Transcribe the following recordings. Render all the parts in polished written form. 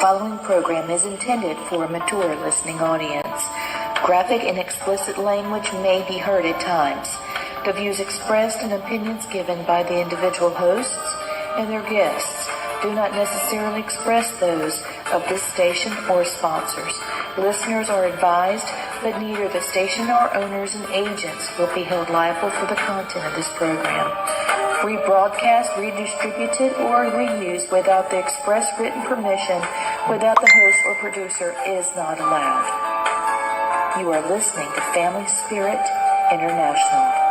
following program is intended for a mature listening audience. Graphic and explicit language may be heard at times. The views expressed and opinions given by the individual hosts and their guests do not necessarily express those of this station or sponsors. Listeners are advised that neither the station nor owners and agents will be held liable for the content of this program. Rebroadcast, redistributed, or reused without the express written permission without the host or producer is not allowed. You are listening to Family Spirit International.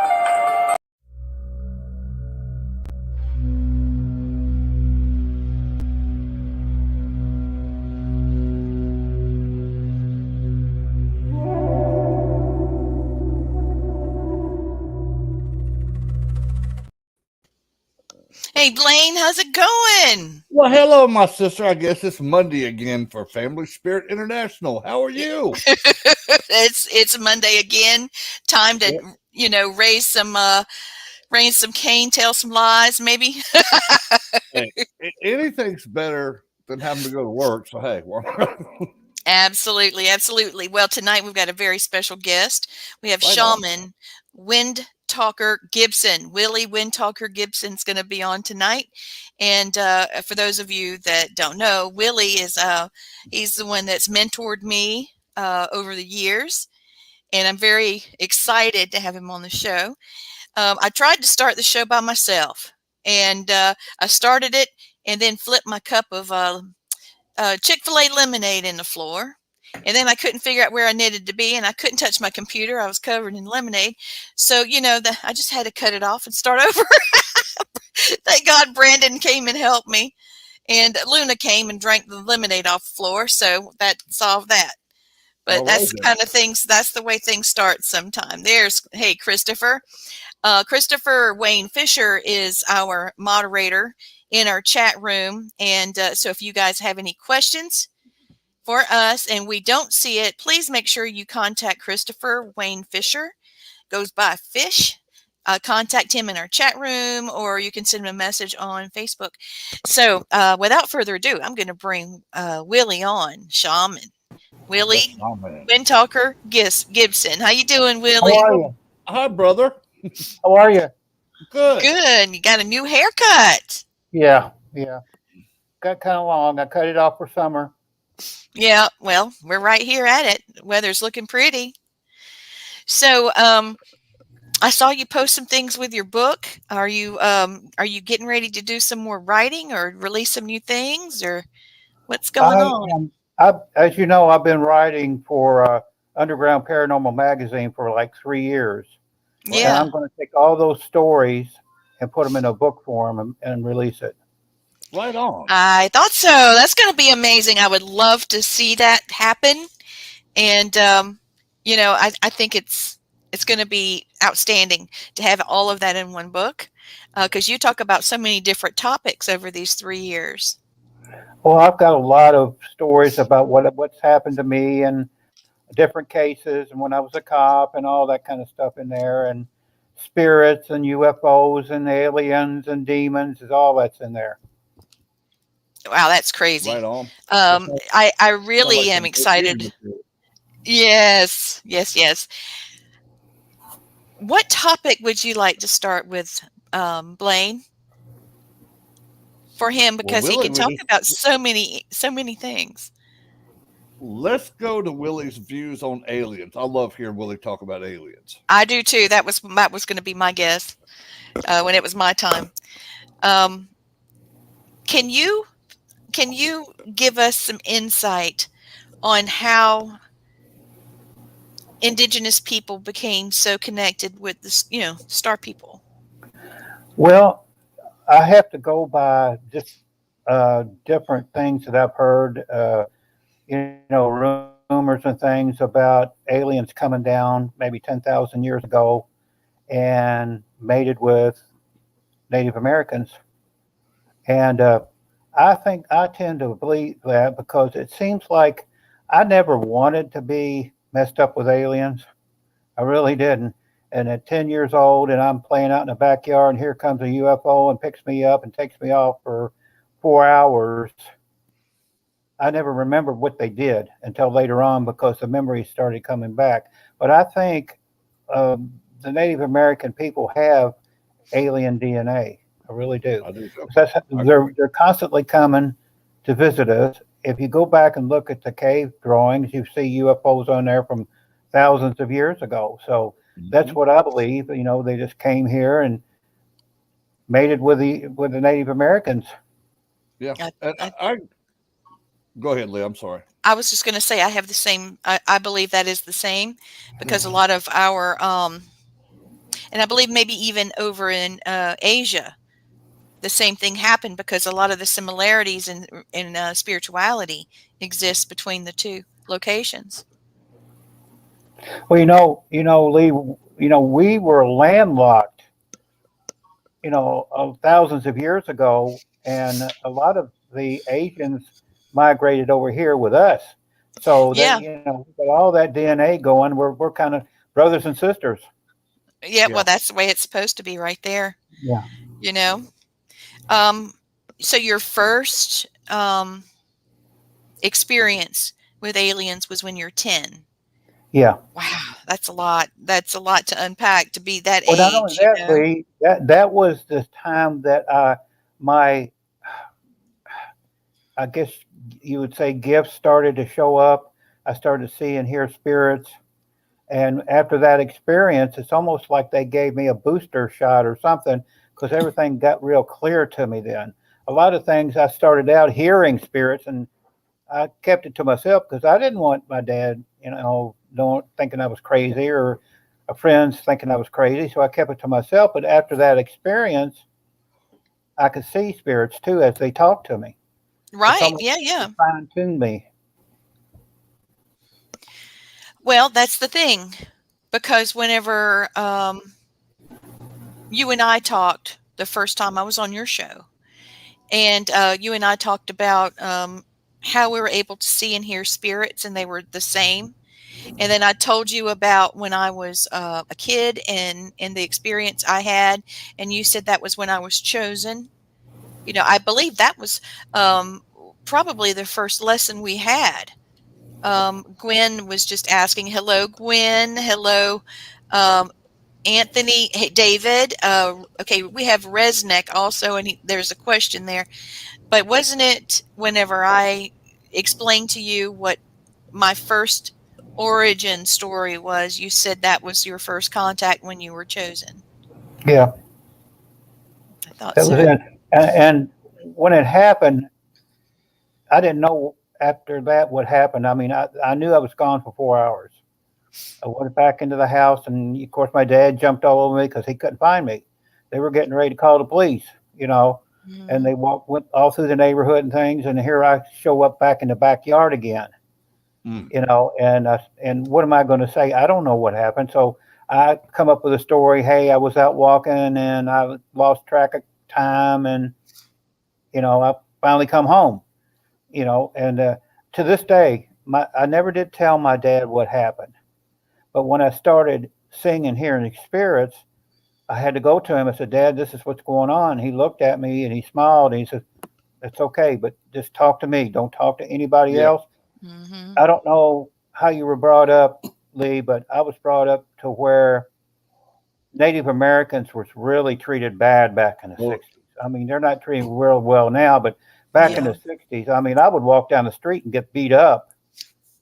Hey, Blaine, how's it going? Well, hello, my sister. I guess it's Monday again for Family Spirit International. How are you? It's Monday again. Time to raise some cane, tell some lies, maybe. Hey, anything's better than having to go to work. So hey, Absolutely, absolutely. Well, tonight we've got a very special guest. We have Shaman Wind Talker Gibson. Willie Wind Talker Gibson's going to be on tonight. And for those of you that don't know, Willie is he's the one that's mentored me over the years, and I'm very excited to have him on the show. I tried to start the show by myself, and I started it and then flipped my cup of Chick-fil-A lemonade in the floor. And then I couldn't figure out where I needed to be, and I couldn't touch my computer. I was covered in lemonade. So, I just had to cut it off and start over. Thank God Brandon came and helped me. And Luna came and drank the lemonade off the floor. So that solved that. But that's the kind of things, that's the way things start sometime. Hey, Christopher. Christopher Wayne Fisher is our moderator in our chat room. And so if you guys have any questions for us and we don't see it, please make sure you contact Christopher Wayne Fisher. Goes by Fish. Contact him in our chat room, or you can send him a message on Facebook. So without further ado, I'm going to bring Willie on. Shaman. Willie Wind Talker Gibson. How you doing, Willie? How are you? Hi, brother. How are you? Good. Good. You got a new haircut. Yeah. Got kind of long. I cut it off for summer. Yeah, well, we're right here at it. The weather's looking pretty. So, I saw you post some things with your book. Are you getting ready to do some more writing or release some new things, or what's going on? As you know, I've been writing for Underground Paranormal magazine for like 3 years. Yeah. And I'm going to take all those stories and put them in a book form and release it. Right on. I thought so. That's going to be amazing. I would love to see that happen. And, I think it's going to be outstanding to have all of that in one book, because you talk about so many different topics over these 3 years. Well, I've got a lot of stories about what's happened to me and different cases and when I was a cop and all that kind of stuff in there, and spirits and UFOs and aliens and demons, all that's in there. Wow, that's crazy. Right on. I really am excited. Yes. What topic would you like to start with, Blaine? For him, because he can talk about so many things. Let's go to Willie's views on aliens. I love hearing Willie talk about aliens. I do too. That was going to be my guess when it was my time. Can you give us some insight on how indigenous people became so connected with this, star people? Well, I have to go by just different things that I've heard, rumors and things about aliens coming down maybe 10,000 years ago and mated with Native Americans. And I think I tend to believe that because it seems like I never wanted to be messed up with aliens. I really didn't. And at 10 years old, and I'm playing out in the backyard, and here comes a UFO and picks me up and takes me off for 4 hours. I never remembered what they did until later on because the memories started coming back. But I think the Native American people have alien DNA. I really do. I do too. They're constantly coming to visit us. If you go back and look at the cave drawings, you see UFOs on there from thousands of years ago. So that's what I believe. You know, they just came here and mated with the Native Americans. Yeah. I, And I, I go ahead, Lee. I'm sorry. I was just going to say I have the same. I believe that is the same because a lot of our and I believe maybe even over in Asia, the same thing happened because a lot of the similarities in spirituality exist between the two locations. Well, Lee, we were landlocked, thousands of years ago, and a lot of the Asians migrated over here with us. So that, Yeah, with all that DNA going, we're kind of brothers and sisters. yeah. Well, Yeah. that's the way it's supposed to be, right there. Yeah. You know. Um, so your first experience with aliens was when you're 10. Yeah. Wow, that's a lot. That's a lot to unpack to be that Well, not only age, you that, know. Lee, that was the time that my, I guess you would say, gifts started to show up. I started to see and hear spirits. And after that experience, it's almost like they gave me a booster shot or something because everything got real clear to me then. A lot of things I started out hearing spirits and I kept it to myself because I didn't want my dad, thinking I was crazy or friends thinking I was crazy. So I kept it to myself. But after that experience, I could see spirits too as they talked to me. It's Right. almost Yeah, like yeah. they fine-tuned me. Well, that's the thing because whenever you and I talked the first time I was on your show, and you and I talked about how we were able to see and hear spirits, and they were the same. And then I told you about when I was a kid and the experience I had, and you said that was when I was chosen. You know, I believe that was probably the first lesson we had. Gwen was just asking, "Hello, Gwen. Hello, um, Anthony. Hey, David. Okay, we have Resnick also, and there's a question there. But wasn't it whenever I explained to you what my first origin story was, you said that was your first contact when you were chosen? Yeah, I thought that was so. it. And when it happened, I didn't know after that what happened. I mean, I knew I was gone for 4 hours. I went back into the house, and of course, my dad jumped all over me because he couldn't find me. They were getting ready to call the police, and Mhm. they went all through the neighborhood and things. And here I show up back in the backyard again, Mm. and what am I going to say? I don't know what happened. So I come up with a story. Hey, I was out walking and I lost track of time, and I finally come home. And to this day, I never did tell my dad what happened. But when I started seeing and hearing spirits, I had to go to him. I said, Dad, this is what's going on. He looked at me and he smiled and he said, it's okay, but just talk to me. Don't talk to anybody Yeah. else. Mhm. I don't know how you were brought up, Lee, but I was brought up to where Native Americans was really treated bad back in the Well, 60s. I mean, they're not treated real well now, but back in Yeah. the 60s, I mean, I would walk down the street and get beat up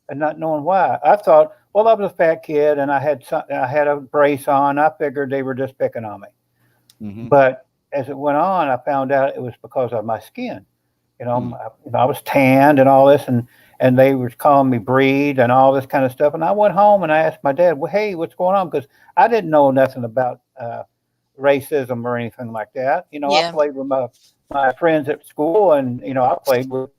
and not knowing why. I thought, well, I was a fat kid and I had a brace on. I figured they were just picking on me. hmm But as it went on, I found out it was because of my skin. Mm. I was tanned and all this, and they was calling me breed and all this kind of stuff. And I went home and I asked my dad, well, hey, what's going on? Because I didn't know nothing about racism or anything like that. I Yeah. played with my friends at school, and I played with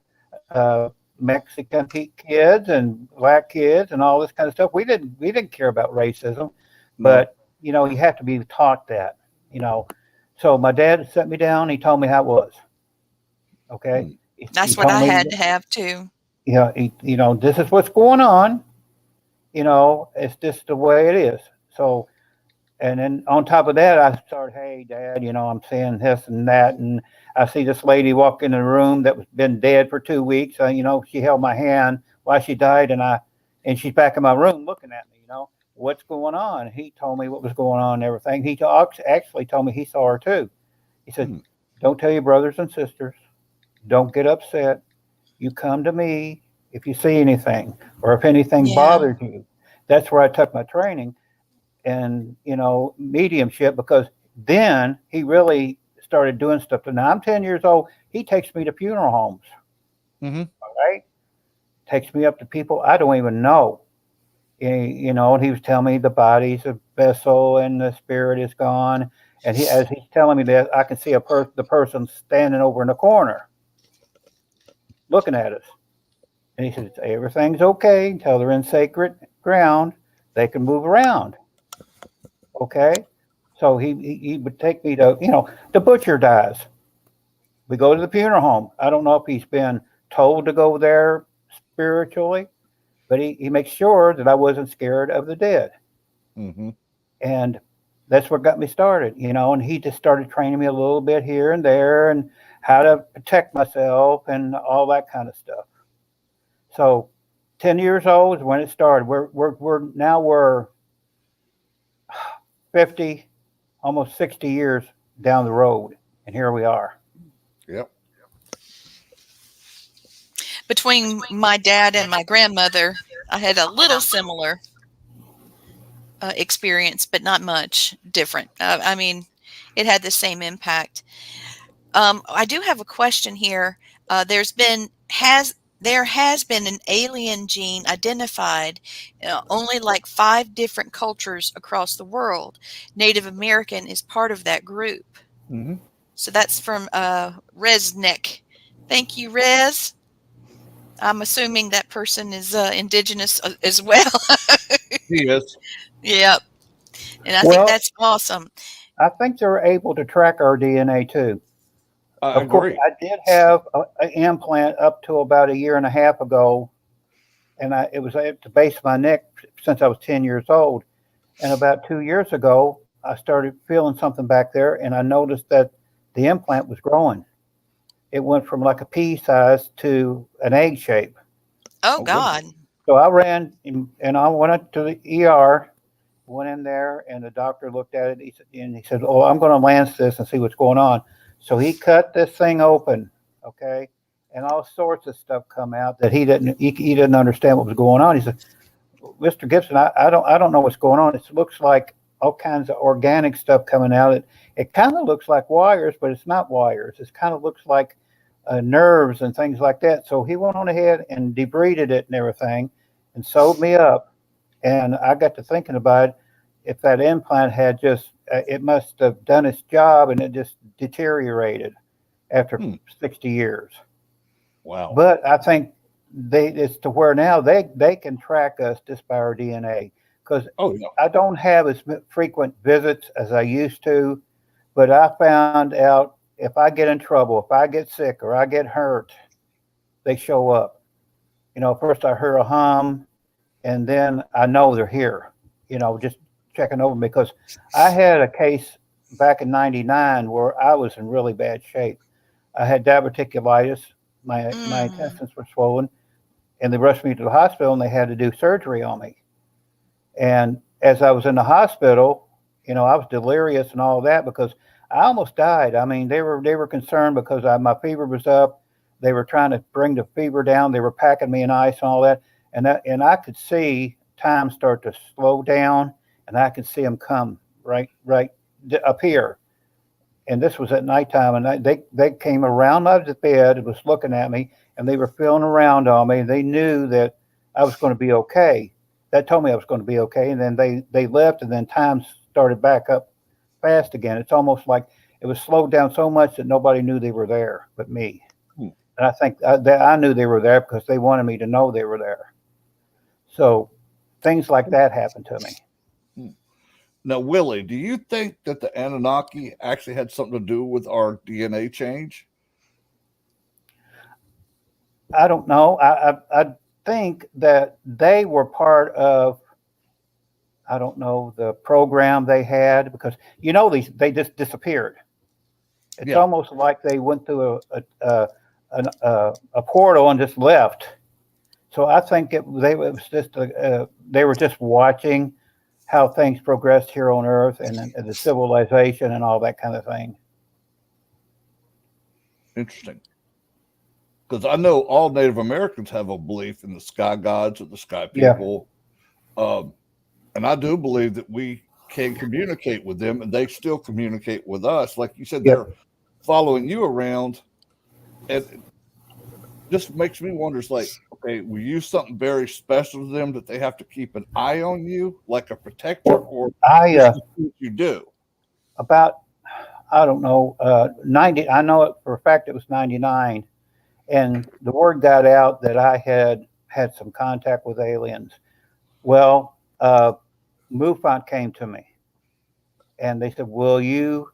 uh, Mexican kids and black kids and all this kind of stuff. We didn't care about racism, No. but you have to be taught that. You know, so my dad set me down. He told me how it was. Okay, Mm. he That's what told I me, had to have too. this is what's going on. It's just the way it is. So, and then on top of that, I started, hey, Dad, I'm saying this and that, and I see this lady walk in the room that was been dead for 2 weeks. She held my hand while she died, and she's back in my room looking at me. What's going on? He told me what was going on and everything. He actually told me he saw her too. He said, "Don't tell your brothers and sisters. Don't get upset. You come to me if you see anything or if anything Yeah. bothers you." That's where I took my training and mediumship, because then he really started doing stuff. Now I'm 10 years old. He takes me to funeral homes. Mm-hmm. Right? Takes me up to people I don't even know. And he was telling me the body's a vessel and the spirit is gone. And as he's telling me that, I can see the person standing over in the corner looking at us. And he says, everything's okay until they're in sacred ground. They can move around. Okay? So he would take me to, the butcher dies. We go to the funeral home. I don't know if he's been told to go there spiritually, but he makes sure that I wasn't scared of the dead. Mm-hmm. And that's what got me started, and he just started training me a little bit here and there and how to protect myself and all that kind of stuff. So 10 years old is when it started. We're 50, almost 60 years down the road, and here we are. Yep. Between my dad and my grandmother, I had a little similar experience, but not much different. I mean, it had the same impact. I do have a question here. There has been an alien gene identified, only like 5 different cultures across the world. Native American is part of that group. Mm-hmm. So that's from Resnick. Thank you, Rez. I'm assuming that person is indigenous as well. He is. Yep. And I think Well, that's awesome. I think they're able to track our DNA too. I Of course, agree. I did have an implant up to about a year and a half ago, and it was at the base of my neck since I was 10 years old. And about 2 years ago, I started feeling something back there, and I noticed that the implant was growing. It went from like a pea size to an egg shape. Oh, Oh, God. So I ran and I went up to the ER, went in there, and the doctor looked at it. He said, "Oh, I'm going to lance this and see what's going on." So he cut this thing open, okay, and all sorts of stuff come out that he didn't understand what was going on. He said, "Mr. Gibson, I don't know what's going on. It looks like all kinds of organic stuff coming out. It kind of looks like wires, but it's not wires. It kind of looks like nerves and things like that." So he went on ahead and debrided it and everything, and sewed me up. And I got to thinking about it. If that implant had it must have done its job, and it just deteriorated after 60 years. Wow. But I think it's to where now they can track us just by our DNA, because Oh, yeah. I don't have as frequent visits as I used to, but I found out if I get in trouble, if I get sick or I get hurt, they show up. First I hear a hum, and then I know they're here, just checking over me, because I had a case back in '99 where I was in really bad shape. I had diverticulitis. My intestines were swollen, and they rushed me to the hospital, and they had to do surgery on me. And as I was in the hospital, I was delirious and all that, because I almost died. I mean, they were concerned because my fever was up. They were trying to bring the fever down. They were packing me in ice and all that. And I could see time start to slow down, and I could see them come right up here. And this was at nighttime, and they came around my bed and was looking at me, and they were feeling around on me. They knew that I was going to be okay. That told me I was going to be okay. And then they left, and then time started back up fast again. It's almost like it was slowed down so much that nobody knew they were there but me. And I think that I knew they were there because they wanted me to know they were there. So things like that happened to me. Now, Willie, do you think that the Anunnaki actually had something to do with our DNA change? I don't know. I think that they were part of, I don't know, the program they had, because they just disappeared. It's almost like they went through a portal and just left. So I think it was just they were just watching how things progressed here on Earth and the civilization and all that kind of thing. Interesting. Because I know all Native Americans have a belief in the sky gods or the sky people. Yeah. And I do believe that we can communicate with them and they still communicate with us. Like you said, they're following you around. And just makes me wonder, it's like, okay, we use something very special to them that they have to keep an eye on you, like a protector, or you do? About, I don't know, 90, I know it for a fact it was 99. And the word got out that I had some contact with aliens. Well, MUFON came to me and they said, will you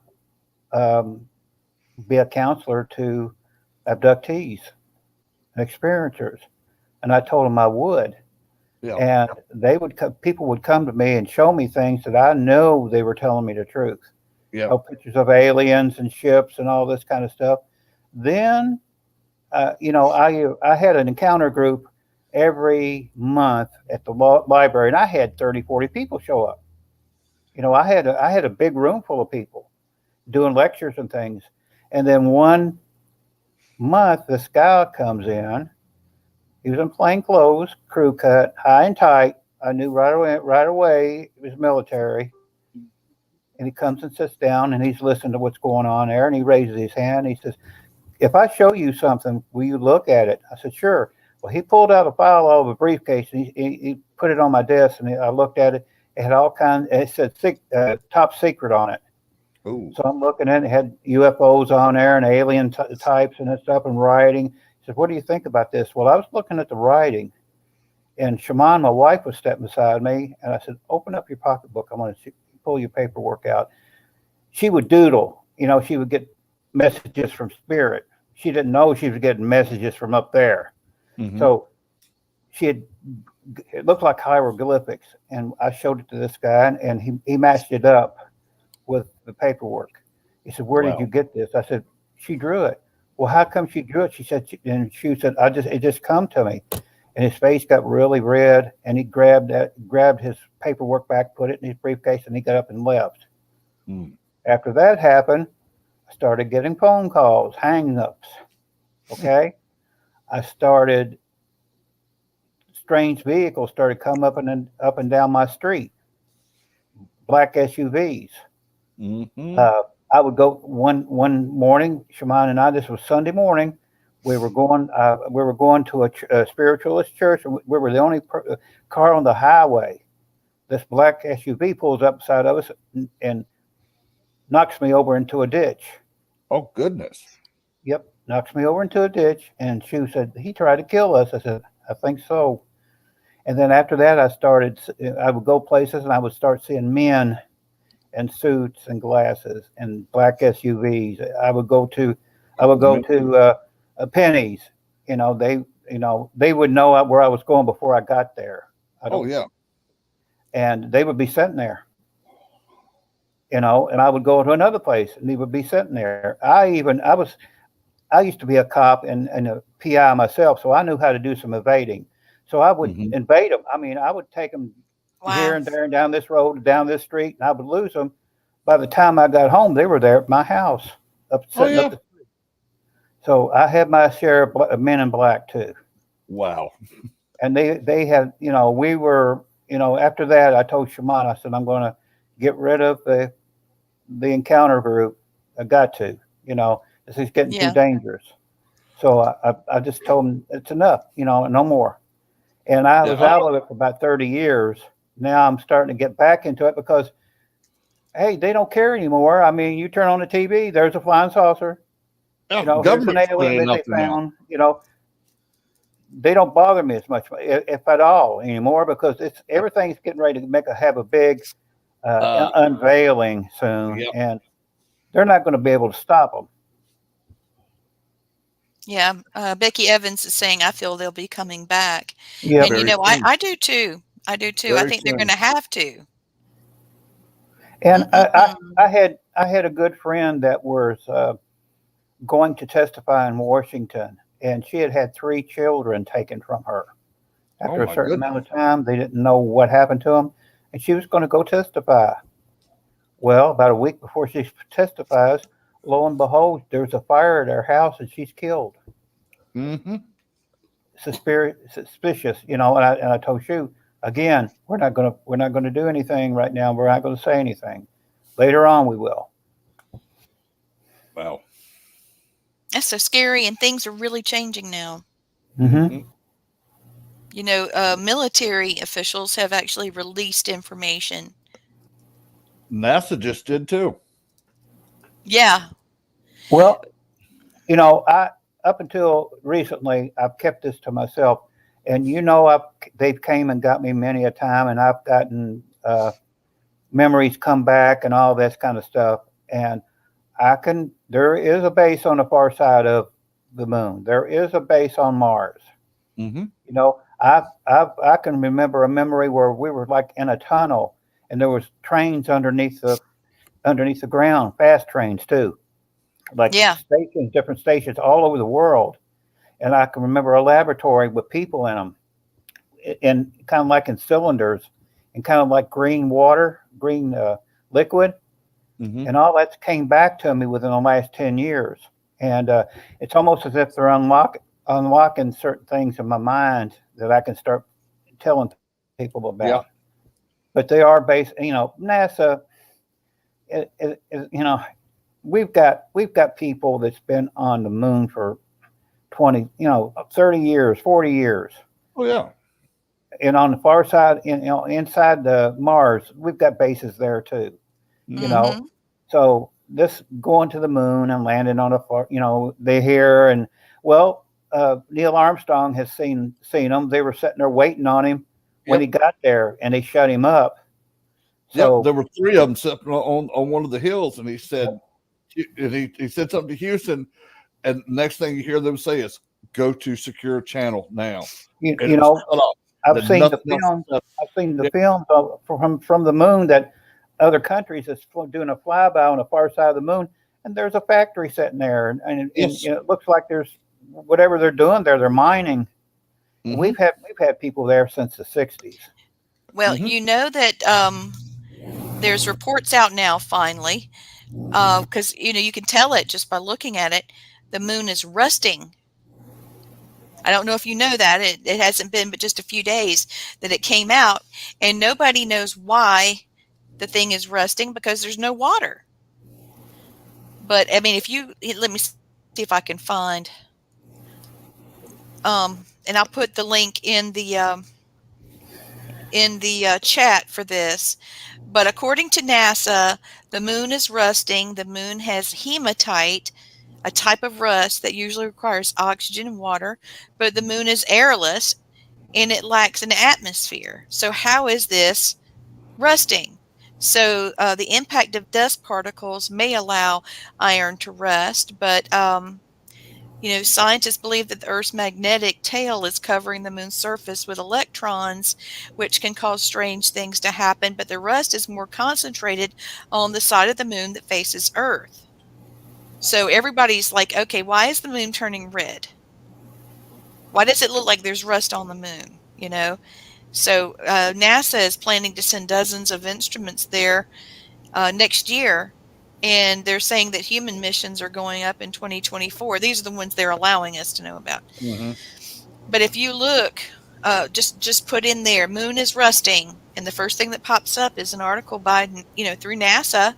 be a counselor to abductees and experiencers? And I told them I would. Yeah. And people would come to me and show me things that I know they were telling me the truth. Yeah. You know, pictures of aliens and ships and all this kind of stuff. Then, you know, I had an encounter group every month at the library, and I had 30, 40 people show up. You know, I had a big room full of people doing lectures and things. And then one month, this guy comes in. He was in plain clothes, crew cut, high and tight. I knew right away it was military. And he comes and sits down, and he's listening to what's going on there. And he raises his hand. And he says, if I show you something, will you look at it? I said, sure. Well, he pulled out a file out of a briefcase, and he put it on my desk, and I looked at it. It had all kinds. It said top secret on it. Ooh. So I'm looking at it. It had UFOs on there and alien types and that stuff and writing. He said, what do you think about this? Well, I was looking at the writing, and Shaman, my wife, was stepping beside me, and I said, open up your pocketbook. I'm going to pull your paperwork out. She would doodle. You know, she would get messages from spirit. She didn't know she was getting messages from up there. Mm-hmm. So it looked like hieroglyphics, and I showed it to this guy, and he matched it up with the paperwork. He said, where did you get this? I said, she drew it. Well, how come she drew it? She said, it just come to me. And his face got really red, and he grabbed his paperwork back, put it in his briefcase, and he got up and left. Mm. After that happened, I started getting phone calls, hang-ups. Okay? I started, strange vehicles started coming up and down my street. Black SUVs. Mm-hmm. I would go one morning, Shaman and I, this was Sunday morning, we were going to a spiritualist church, and we were the only car on the highway. This black SUV pulls up beside of us and knocks me over into a ditch. Oh, goodness. Yep, knocks me over into a ditch, and she said, he tried to kill us. I said, I think so. And then after that, I would go places, and I would start seeing men in suits and glasses and black SUVs. I would go to Penny's. You know, they would know where I was going before I got there. And they would be sitting there. You know, and I would go to another place, and they would be sitting there. I used to be a cop and a PI myself, so I knew how to do some evading. So I would invade them. I mean, I would take them here and there and down this road, down this street, and I would lose them. By the time I got home, they were there at my house, sitting up the street. So I had my share of men in black too. Wow. And they had, you know, we were, you know, after that, I told Shaman, I said, I'm going to get rid of the encounter group. I got to, you know, this is getting too dangerous. So I just told him it's enough, you know, no more. And I was out of it for about 30 years. Now I'm starting to get back into it because, hey, they don't care anymore. I mean, you turn on the TV, there's a flying saucer. You know, there's an alien that they found. You know, they don't bother me as much, if at all, anymore, because everything's getting ready to have a big unveiling soon, and they're not going to be able to stop them. Yeah, Becky Evans is saying, I feel they'll be coming back. Yeah, and you know, I do too. I do too. I think they're going to have to. And I had a good friend that was going to testify in Washington, and she had had 3 children taken from her. Oh After a my certain goodness. amount of time, they didn't know what happened to them, and she was going to go testify. Well, about a week before she testifies, lo and behold, there's a fire at her house, and she's killed. Mm-hmm. Suspicious, you know. And I told you again, we're not gonna do anything right now. We're not going to say anything. Later on, we will. Wow. That's so scary, and things are really changing now. Mm-hmm. You know, military officials have actually released information. NASA just did too. Yeah. Well, you know, I up until recently, I've kept this to myself, and you know, they've came and got me many a time, and I've gotten memories come back and all this kind of stuff, and there is a base on the far side of the moon. There is a base on Mars. Mm-hmm. You know, I can remember a memory where we were like in a tunnel, and there was trains underneath the ground, fast trains too, like Yeah. stations, different stations all over the world. And I can remember a laboratory with people in them, in kind of like in cylinders, and kind of like green water, green liquid, Mm-hmm. and all that came back to me within the last 10 years. And it's almost as if they're unlocking certain things in my mind that I can start telling people Yeah. about. But they are based, you know, NASA. You know, we've got people that's been on the moon for 20, you know, 30 years, 40 years. Oh yeah. And on the far side, inside the Mars, we've got bases there too. You know, Mm-hmm. so this going to the moon and landing on a far, you know, they hear and well, Neil Armstrong has seen them. They were sitting there waiting on him when he Yep. got there, and they shut him up. Yep. So There were 3 of them sitting on one of the hills, and he said, and he said something to Houston, and next thing you hear them say is, "Go to secure channel now," and you it was know, cut off. I've Then seen the nothing else films. was said. I've seen the Yeah. films from the moon that other countries is doing a flyby on the far side of the moon, and there's a factory sitting there, and Yes. you know, it looks like there's whatever they're doing there, they're mining. And Mm-hmm. we've had people there since the '60s. Well, Mm-hmm. you know that there's reports out now finally, because you know you can tell it just by looking at it. The moon is rusting. I don't know if you know that. It hasn't been but just a few days that it came out, and nobody knows why the thing is rusting because there's no water. But I mean, if you let me see if I can find, and I'll put the link in the chat for this. But according to NASA, the moon is rusting. The moon has hematite, a type of rust that usually requires oxygen and water, but the moon is airless and it lacks an atmosphere. So how is this rusting? So the impact of dust particles may allow iron to rust, but you know, scientists believe that the Earth's magnetic tail is covering the moon's surface with electrons, which can cause strange things to happen, but the rust is more concentrated on the side of the moon that faces Earth. So everybody's like, okay, why is the moon turning red? Why does it look like there's rust on the moon? You know? So NASA is planning to send dozens of instruments there next year. And they're saying that human missions are going up in 2024. These are the ones they're allowing us to know about. Mm-hmm. But if you look, just put in there, moon is rusting, and the first thing that pops up is an article by, you know, through NASA,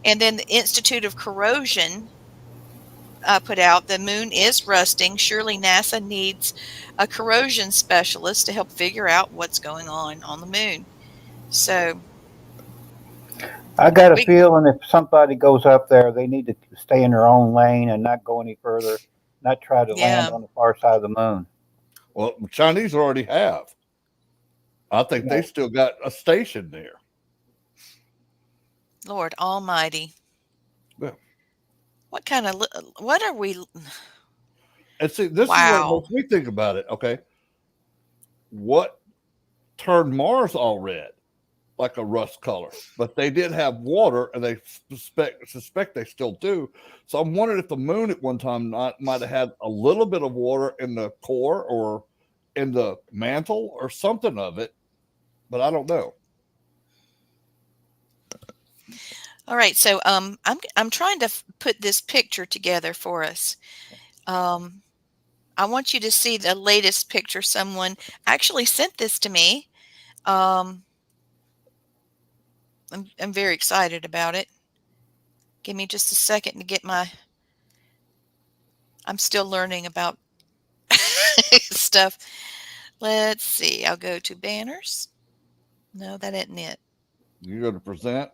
and then the Institute of Corrosion put out, the moon is rusting. Surely NASA needs a corrosion specialist to help figure out what's going on the moon. So I got a we, feeling if somebody goes up there, they need to stay in their own lane and not go any further, not try to land yeah, on the far side of the moon. Well, the Chinese already have. I think You they know, still got a station there. Lord Almighty. Yeah. What kind of, what are we? And see, this is what Wow. makes me think about it. Okay. What turned Mars all red? like a rust color, but they did have water, and they suspect they still do. So I'm wondering if the moon at one time might have had a little bit of water in the core or in the mantle or something of it, but I don't know. All right, so I'm trying to put this picture together for us. I want you to see the latest picture. Someone actually sent this to me. Um, I'm very excited about it. Give me just a second to get my. I'm still learning about stuff. Let's see. I'll go to banners. No, that isn't it. You go to present.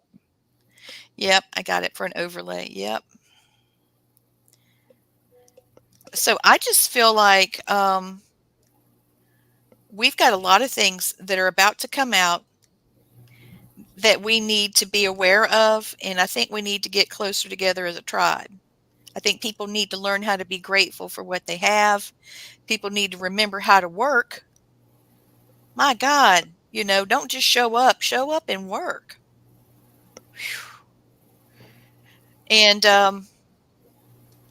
Yep, I got it for an overlay. Yep. So I just feel like we've got a lot of things that are about to come out that we need to be aware of, and I think we need to get closer together as a tribe. I think people need to learn how to be grateful for what they have. People need to remember how to work. My God, don't just show up and work. And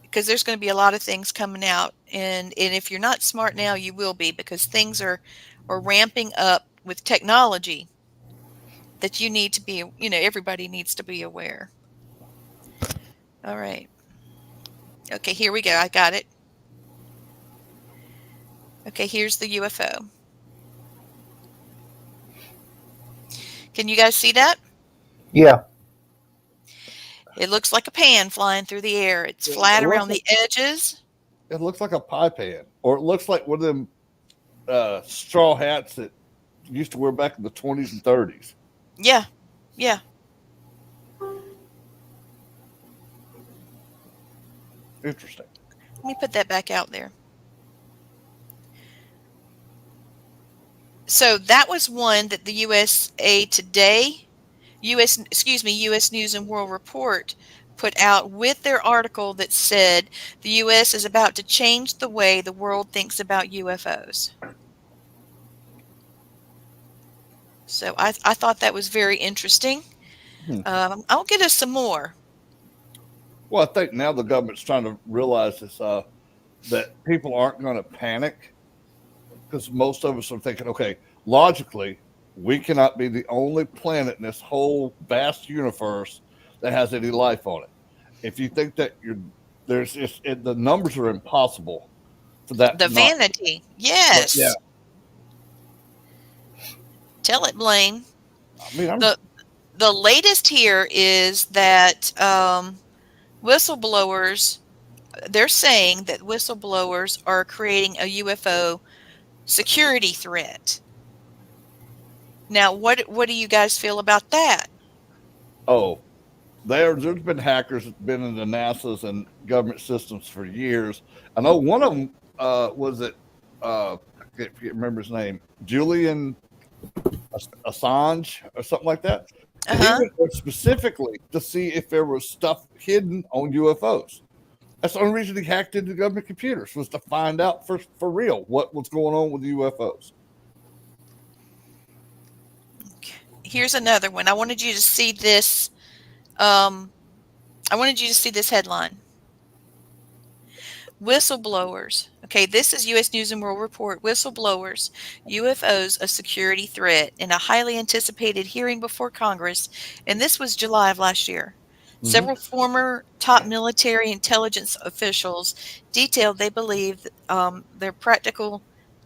because there's going to be a lot of things coming out, and if you're not smart now, you will be, because things are ramping up with technology that you need to be, everybody needs to be aware. All right. Okay, here we go. I got it. Okay, here's the UFO. Can you guys see that? Yeah. It looks like a pan flying through the air. It's flat around the edges. It looks like a pie pan, or it looks like one of them straw hats that used to wear back in the 20s and 30s. Yeah, yeah. Interesting. Let me put that back out there. So that was one that the USA Today, U.S. News and World Report put out with their article that said the U.S. is about to change the way the world thinks about UFOs. So I thought that was very interesting. I'll get us some more. Well, I think now the government's trying to realize this, that people aren't going to panic, because most of us are thinking, okay, logically, we cannot be the only planet in this whole vast universe that has any life on it. If you think that the numbers are impossible for that. The vanity. Yes. Yeah. Tell it, Blaine. I mean, the latest here is that whistleblowers, they're saying that whistleblowers are creating a UFO security threat. Now, what do you guys feel about that? Oh, there's been hackers that's been in the NASA's and government systems for years. I know one of them was it, I can't remember his name, Julian Assange or something like that. And he went there specifically to see if there was stuff hidden on UFOs. That's the only reason he hacked into government computers, was to find out for real what was going on with the UFOs. Here's another one. I wanted you to see this. I wanted you to see this headline. Whistleblowers. Okay, this is U.S. News and World Report. Whistleblowers, UFOs a security threat, in a highly anticipated hearing before Congress, and this was July of last year. Mm-hmm. Several former top military intelligence officials detailed they believe there are practical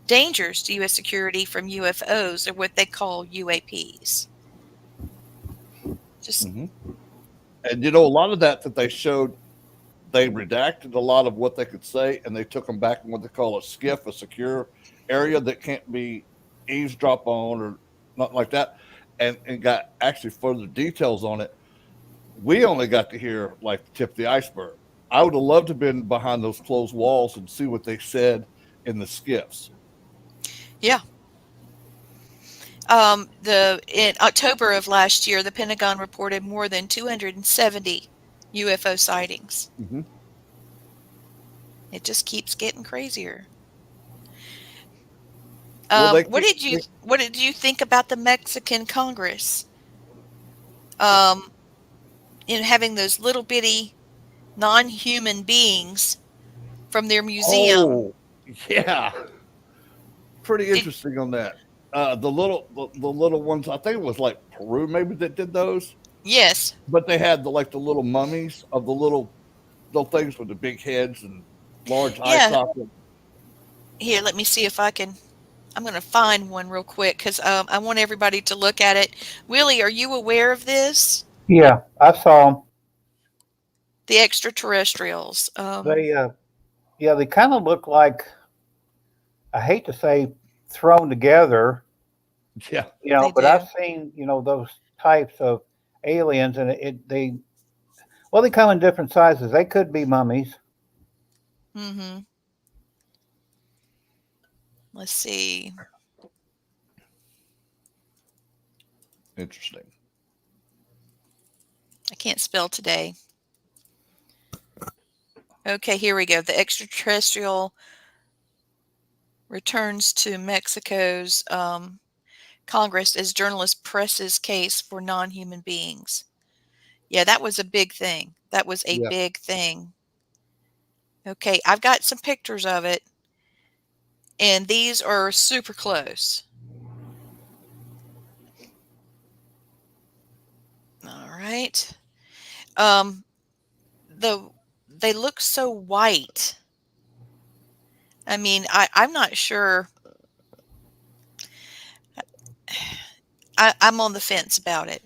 dangers to U.S. security from UFOs, or what they call UAPs. And a lot of that they showed, they redacted a lot of what they could say, and they took them back in what they call a SCIF, a secure area that can't be eavesdrop on or nothing like that, and got actually further details on it. We only got to hear like the tip of the iceberg. I would have loved to have been behind those closed walls and see what they said in the SCIFs. Yeah. In October of last year, the Pentagon reported more than 270 UFO sightings. Mm-hmm. It just keeps getting crazier. What did you think about the Mexican Congress um, having those little bitty non-human beings from their museum. Oh, yeah. Pretty Did, interesting on that. The little ones, I think it was like Peru maybe that did those, yes. but they had the little mummies of the little things with the big heads and large eye Yeah. sockets. Here, let me see if I can. I'm going to find one real quick because I want everybody to look at it. Willie, are you aware of this? Yeah, I saw them. The extraterrestrials. They, yeah, they kind of look like, I hate to say thrown together, Yeah. They but do. I've seen, those types of aliens, and well, they come in different sizes. They could be mummies. Mm-hmm. Let's see. Interesting. I can't spell today. Okay, here we go. The extraterrestrial returns to Mexico's Congress as journalist presses case for non-human beings. Yeah, that was a big thing. That was a Yeah. big thing. Okay, I've got some pictures of it, and these are super close. All right. Um, the they look so white. I mean, I'm not sure. I'm on the fence about it.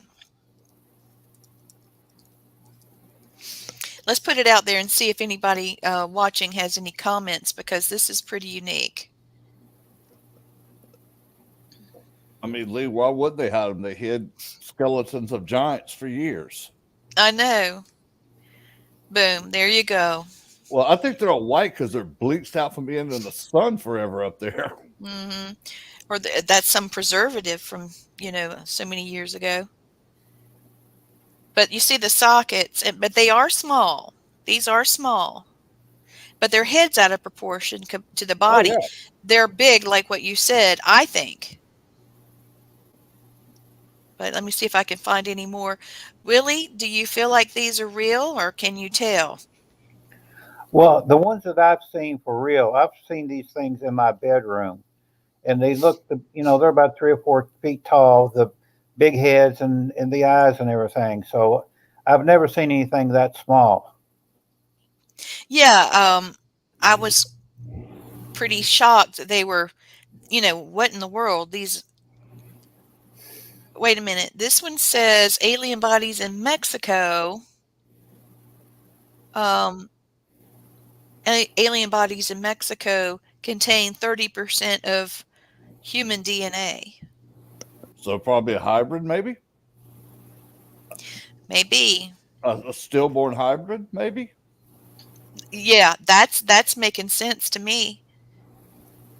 Let's put it out there and see if anybody watching has any comments because this is pretty unique. I mean, Lee, why would they hide them? They hid skeletons of giants for years. I know. Boom. There you go. Well, I think they're all white because they're bleached out from being in the sun forever up there. Hmm. Or that's some preservative from, so many years ago. But you see the sockets, but they are small. These are small. But their head's out of proportion to the Oh, body. yeah. They're big, like what you said, I think. But let me see if I can find any more. Willie, do you feel like these are real or can you tell? Well, the ones that I've seen for real, I've seen these things in my bedroom, and they look, they're about 3 or 4 feet tall, the big heads and the eyes and everything. So I've never seen anything that small. Yeah, I was pretty shocked that they were, what in the world? Wait a minute. This one says alien bodies in Mexico. Um, alien bodies in Mexico contain 30% of human DNA. So probably a hybrid, maybe Maybe. a stillborn hybrid, maybe. Yeah, that's making sense to me.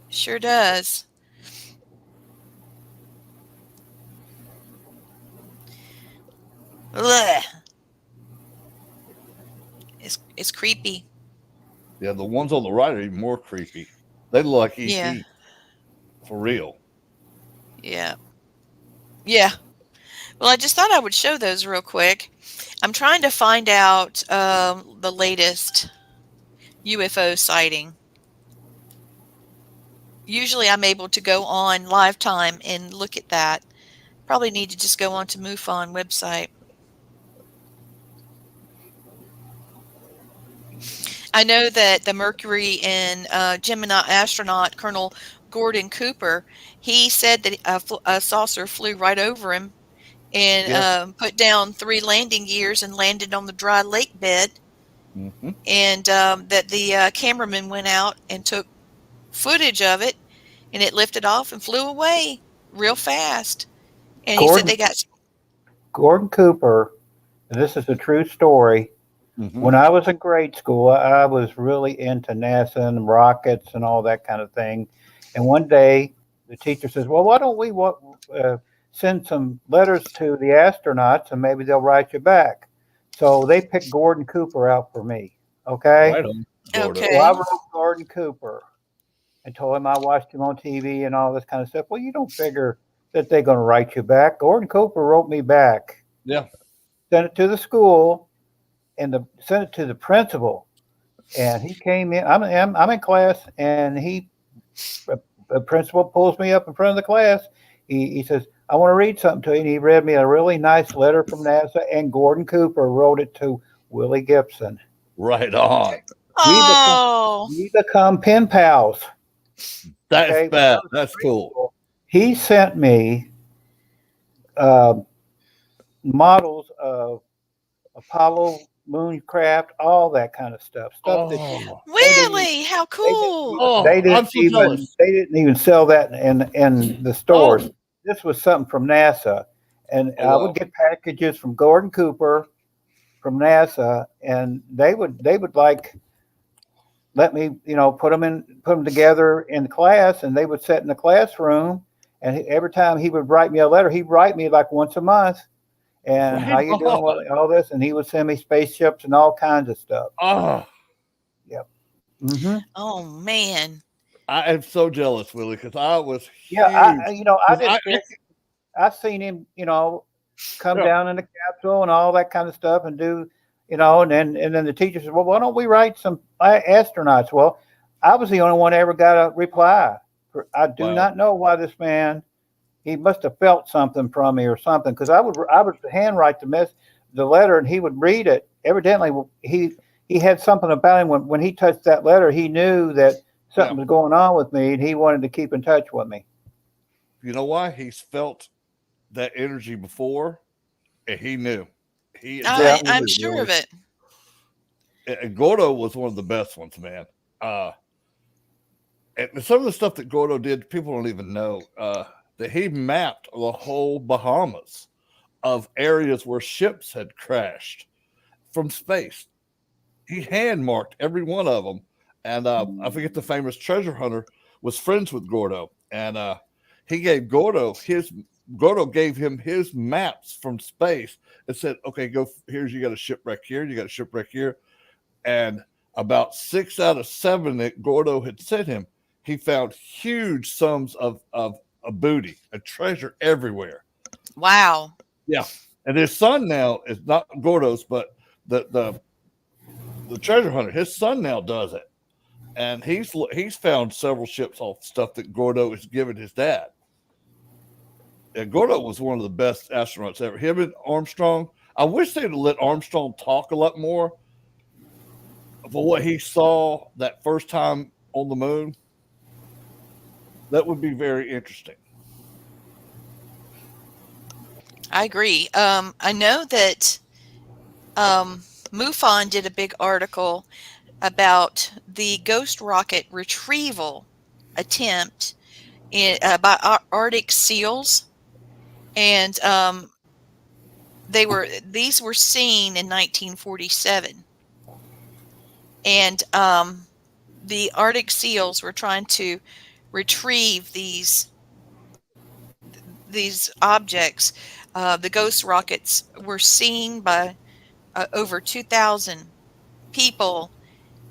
Sure does. Ugh. It's creepy. Yeah, the ones on the right are even more creepy. They look like Yeah. ET for real. Yeah. Yeah. Well, I just thought I would show those real quick. I'm trying to find out the latest UFO sighting. Usually I'm able to go on Lifetime and look at that. Probably need to just go on to MUFON website. I know that the Mercury and Gemini astronaut, Colonel Gordon Cooper, he said that a saucer flew right over him and Yeah. put down 3 landing gears and landed on the dry lake bed. Mm-hmm. And that the cameraman went out and took footage of it, and it lifted off and flew away real fast. And he said Gordon they got. Gordon Cooper, this is a true story. Mm-hmm. When I was in grade school, I was really into NASA and rockets and all that kind of thing. And one day, the teacher says, "Well, why don't we send some letters to the astronauts and maybe they'll write you back?" So they picked Gordon Cooper out for me. Okay. Right on. Gordon. So I Okay. wrote Gordon Cooper and told him I watched him on TV and all this kind of stuff. Well, you don't figure that they're going to write you back. Gordon Cooper wrote me back. Yeah. Sent it to the school, and sent it to the principal. And he came in. I'm in class, and the principal pulls me up in front of the class. He says, "I want to read something to you." And he read me a really nice letter from NASA, and Gordon Cooper wrote it to Willie Gibson. Right on. We become Oh, we become pen pals. That's Okay, when I bad. was in That's grade cool. school, he sent me uh, models of Apollo mooncraft, all that kind of stuff. Stuff that Oh, they didn't really? How they didn't cool. oh, I'm so jealous. they didn't even sell that in the stores. Oh, This was something from NASA, and oh I would wow. get packages from Gordon Cooper from NASA, and they would like let me put them together in class, and they would sit in the classroom, and every time he would write me a letter, he'd write me like once a month, and Right how you doing, on. all this, and he would send me spaceships and all kinds of stuff. Oh, Yep. Mm-hmm. Oh, man. I am so jealous, Willie, because I was Yeah, huge. I 'Cause didn't think I seen him, come yeah, down in the capsule and all that kind of stuff and do, and then the teacher said, "Well, why don't we write some astronauts?" Well, I was the only one that ever got a reply. I do wow. not know why this man. He must have felt something from me or something, because I would handwrite the letter, and he would read it. Evidently, he had something about him when he touched that letter. He knew that Yeah. something was going on with me, and he wanted to keep in touch with me. You know why? He's felt that energy before, and he knew. He Yeah. I'm definitely sure of really. it. And Gordo was one of the best ones, man. Uh, and some of the stuff that Gordo did, people don't even know that he mapped the whole Bahamas of areas where ships had crashed from space. He hand marked every one of them. And I forget the famous treasure hunter was friends with Gordo. And he gave Gordo gave him his maps from space and said, okay, go here's you got a shipwreck here, you got a shipwreck here. And about 6 out of 7 that Gordo had sent him, he found huge sums of a booty, a treasure everywhere. Wow. Yeah. And his son now is not Gordo's, but the the treasure hunter, his son now does it. And he's found several ships off stuff that Gordo has given his dad. And Gordo was one of the best astronauts ever. Him and Armstrong. I wish they'd let Armstrong talk a lot more for what he saw that first time on the moon. That would be very interesting. I agree. I know that MUFON did a big article about the ghost rocket retrieval attempt by Arctic seals, and these were seen in 1947, and the Arctic seals were trying to retrieve these objects. The ghost rockets were seen by over 2,000 people,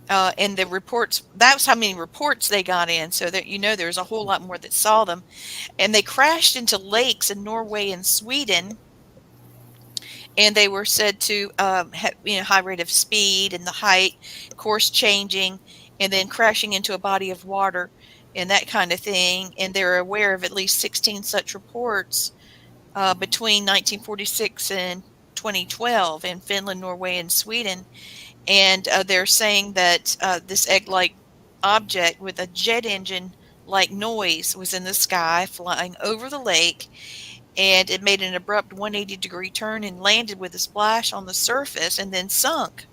and the reports, that's how many reports they got in, so that there's a whole lot more that saw them. And they crashed into lakes in Norway and Sweden, and they were said to have high rate of speed and the height, course changing, and then crashing into a body of water and that kind of thing. And they're aware of at least 16 such reports between 1946 and 2012 in Finland, Norway, and Sweden. And they're saying that this egg-like object with a jet engine like noise was in the sky flying over the lake, and it made an abrupt 180-degree turn and landed with a splash on the surface and then sunk.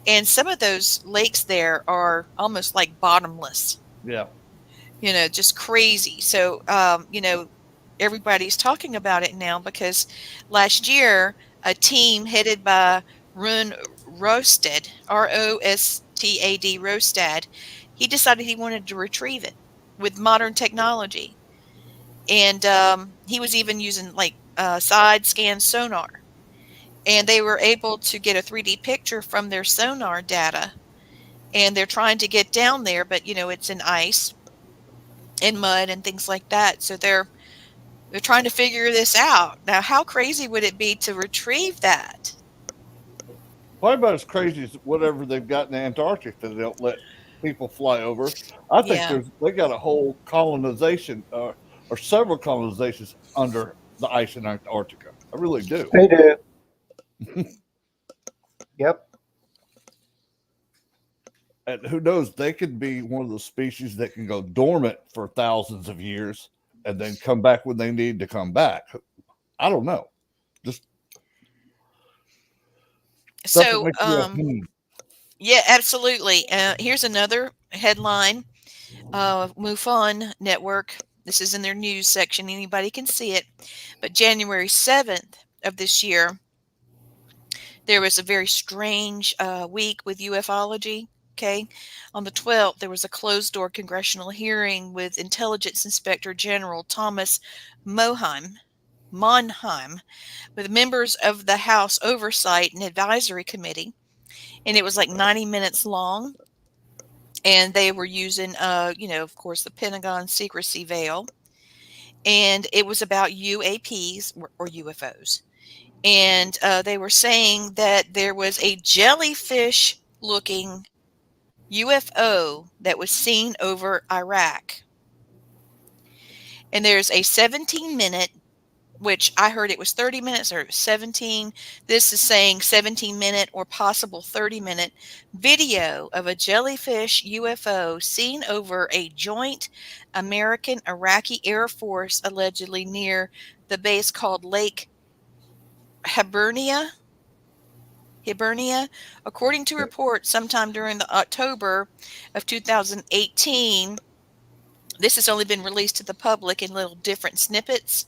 And some of those lakes there are almost like bottomless, Yeah. just crazy. So, everybody's talking about it now because last year a team headed by Rune Rostad, Rostad, Rostad, he decided he wanted to retrieve it with modern technology. And he was even using like side scan sonar. And they were able to get a 3D picture from their sonar data. And they're trying to get down there, but it's in ice and mud and things like that. So they're They're trying to figure this out. Now, how crazy would it be to retrieve that? Probably about as crazy as whatever they've got in Antarctica that they don't let people fly over. I think Yeah. they got a whole colonization or several colonizations under the ice in Antarctica. I really do. They do. Yep. And who knows? They could be one of the species that can go dormant for thousands of years and then come back when they need to come back. I don't know. Just stuff that So, makes you yeah, absolutely. Here's another headline. MUFON Network. This is in their news section. Anybody can see it. But January 7th of this year, there was a very strange week with ufology. Okay. On the 12th, there was a closed door congressional hearing with Intelligence Inspector General Thomas Monheim, with members of the House Oversight and Advisory Committee. And it was like 90 minutes long. And they were using, of course, the Pentagon secrecy veil. And it was about UAPs or UFOs. And they were saying that there was a jellyfish looking UFO that was seen over Iraq. And there's a 17-minute, which I heard it was 30 minutes or 17. This is saying 17-minute or possible 30-minute video of a jellyfish UFO seen over a joint American-Iraqi Air Force, allegedly near the base called Lake Hibernia. According to reports, sometime during the October of 2018, this has only been released to the public in little different snippets.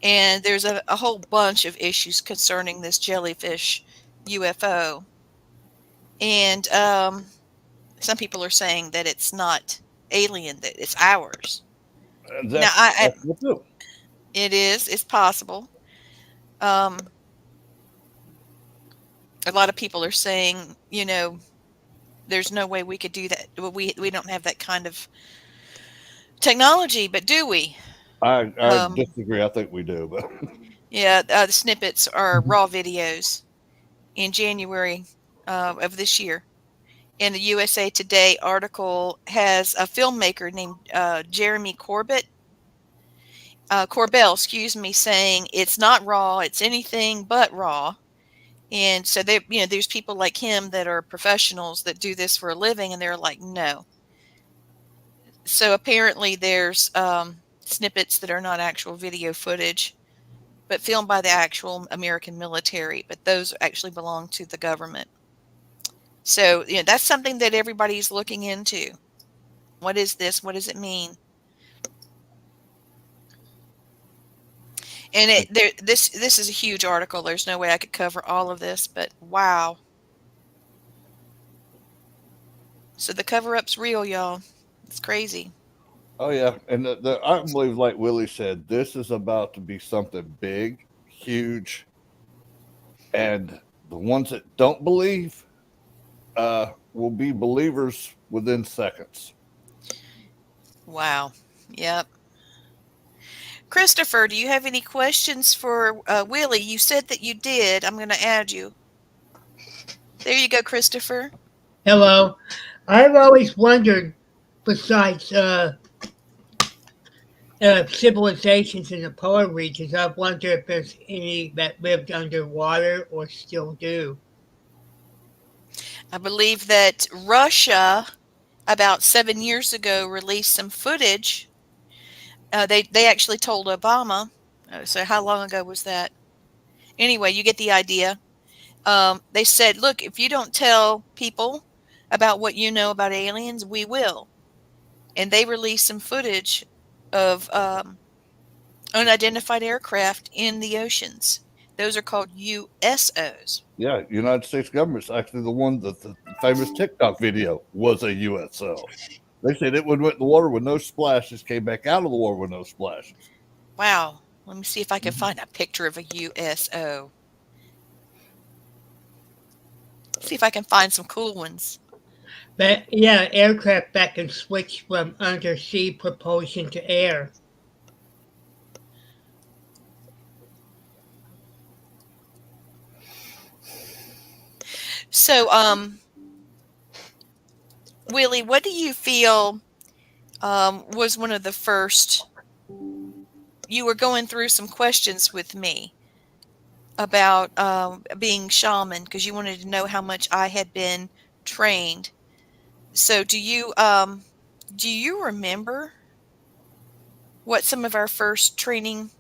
And there's a whole bunch of issues concerning this jellyfish UFO. And some people are saying that it's not alien, that it's ours. Now, that's possible too. it's possible. A lot of people are saying, there's no way we could do that. We don't have that kind of technology, but do we? I disagree. I think we do, but Yeah, the snippets are raw videos in January of this year. And the USA Today article has a filmmaker named Jeremy Corbell, saying it's not raw, it's anything but raw. And so there's people like him that are professionals that do this for a living, and they're like, no. So apparently there's snippets that are not actual video footage, but filmed by the actual American military, but those actually belong to the government. So, that's something that everybody's looking into. What is this? What does it mean? And this is a huge article. There's no way I could cover all of this, but wow. So the cover-up's real, y'all. It's crazy. oh yeah, and I believe, like Willie said, this is about to be something big, huge, and the ones that don't believe will be believers within seconds. Wow. Yep. Christopher, do you have any questions for Willie? You said that you did. I'm going to add you. There you go, Christopher. Hello. I've always wondered, besides civilizations in the polar regions, I've wondered if there's any that lived underwater or still do. I believe that Russia, about 7 years ago, released some footage. They actually told Obama. So how long ago was that? Anyway, you get the idea. They said, look, if you don't tell people about what you know about aliens, we will. And they released some footage of unidentified aircraft in the oceans. Those are called USOs. Yeah, United States government's actually the one that the famous TikTok video was a USO. They said it went in the water with no splashes, came back out of the water with no splashes. Wow. Let me see if I can find a picture of a USO. See if I can find some cool ones. But yeah, aircraft that can switch from undersea propulsion to air. So, Willie, what do you feel was one of the first? You were going through some questions with me about being shaman because you wanted to know how much I had been trained. So, do you remember what some of our first training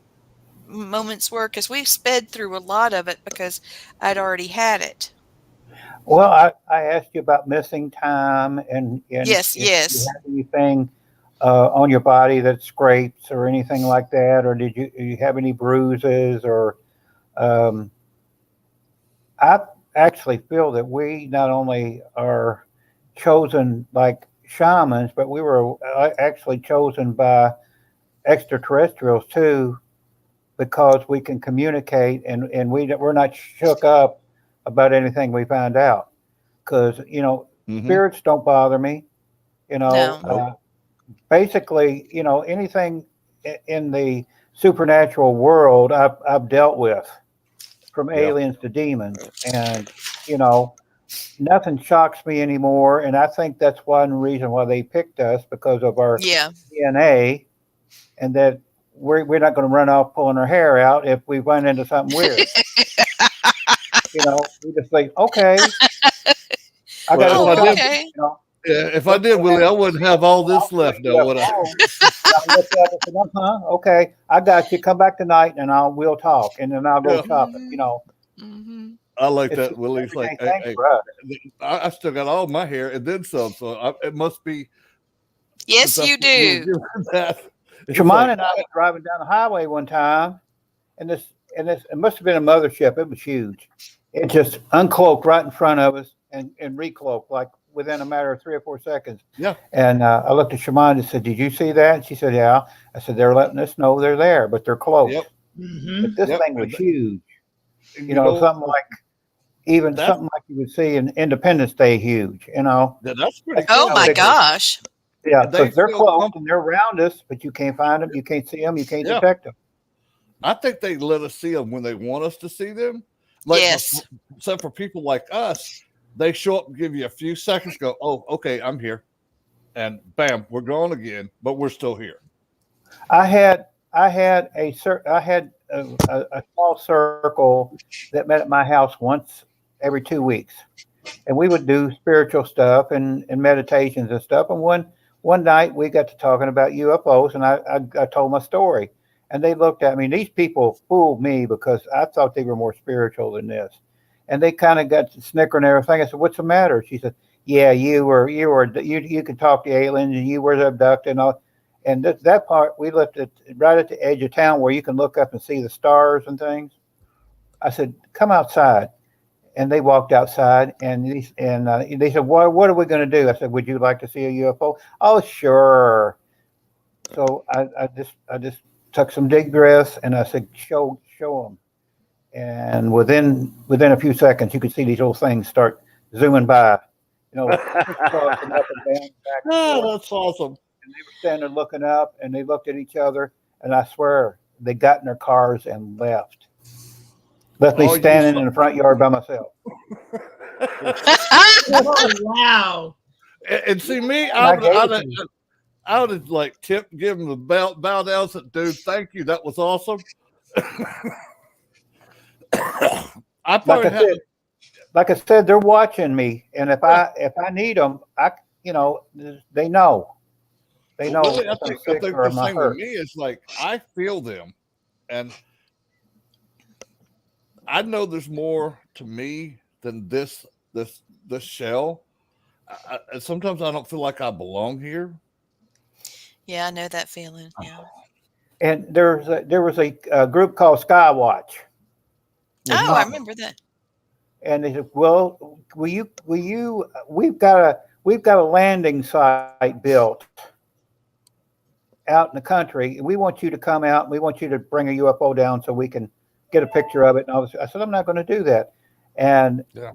moments were? Because we sped through a lot of it because I'd already had it. Well, I asked you about missing time and Yes, if you yes. have anything on your body that scrapes or anything like that, or you have any bruises or um, I actually feel that we not only are chosen like shamans, but we were actually chosen by extraterrestrials too, because we can communicate and we're not shook up about anything we find out. Because Mm-hmm. spirits don't bother me. No. Nope. Basically, anything in the supernatural world I've dealt with, from Yeah. aliens to demons, and you know nothing shocks me anymore. And I think that's one reason why they picked us, because of our Yeah. DNA, and that we're not going to run off pulling our hair out if we run into something weird. We just think, okay, I got Well, to if go I Oh, did, shopping. okay. yeah, if I What's did, going to Willie, I happen? wouldn't have all I'll this left pick now, you up would I? home. And I looked up and said, okay, I got you. Come back tonight, and we'll talk, and then I'll go Yeah, shopping. Mhm. Mhm. I like It's that. just an Willie's like, everyday hey, thing hey, for us. I still got all my hair and then some, so it must be since Yes, that's you what you were do. doing that. It's Shaman like, and I was driving down the highway one time, and this it must have been a mothership. It was huge. It just uncloaked right in front of us and recloaked like within a matter of 3 or 4 seconds. yeah, And I looked at Shaman and said, "Did you see that?" And she said, "Yeah." I said, "They're letting us know they're there, but they're yep, cloaked." But Mm-hmm. this yep. thing was huge. And you know, Something like even that's something like you would see in Independence Day huge. that's pretty That's Oh cool how my though, big they. because gosh. Yeah, they because they're feel cloaked and they're around us, but you can't find them, you can't see them, you can't yeah. detect them. I think they let us see them when they want us to see them. Like, Yes. except for people like us, they show up and give you a few seconds. Go, oh, okay, I'm here, and bam, we're gone again, but we're still here. I had I had a small circle that met at my house once every 2 weeks, and we would do spiritual stuff and meditations and stuff. And one night we got to talking about UFOs, and I told my story, and they looked at me. These people fooled me because I thought they were more spiritual than this, and they kind of got to snicker and everything. I said, "What's the matter?" She said, "Yeah, you can talk to aliens, and you were abducted and all." And that part we left it right at the edge of town where you can look up and see the stars and things. I said, "Come outside." And they walked outside, and they said, "What are we going to do?" I said, "Would you like to see a UFO?" "Oh, sure." So I just took some deep breaths, and I said, "Show them." And within a few seconds, you could see these little things start zooming by, crisscrossing up and down, back and Ah, forth. that's awesome. And they were standing there looking up, and they looked at each other, and I swear they got in their cars and left me Oh, you standing saw, in the front yard by myself. Oh, wow. and see me, And I gave it to them. I would have like tipped, give him the bow down, said, "Dude, thank you, that was awesome." I like probably I had, said, like I said, they're watching me, and if I need them, they know, well, if Willie, I'm I sick think or the am I thing with hurt. me is like I feel them, and I know there's more to me than this shell. And sometimes I don't feel like I belong here. Yeah, I know that feeling. Yeah. And there was a group called Skywatch with Oh, I monks, remember that. and they said, "Well, will you? We've got a landing site built out in the country. We want you to come out. And we want you to bring a UFO down so we can get a picture of it." And I said, "I'm not going to do that." And Yeah.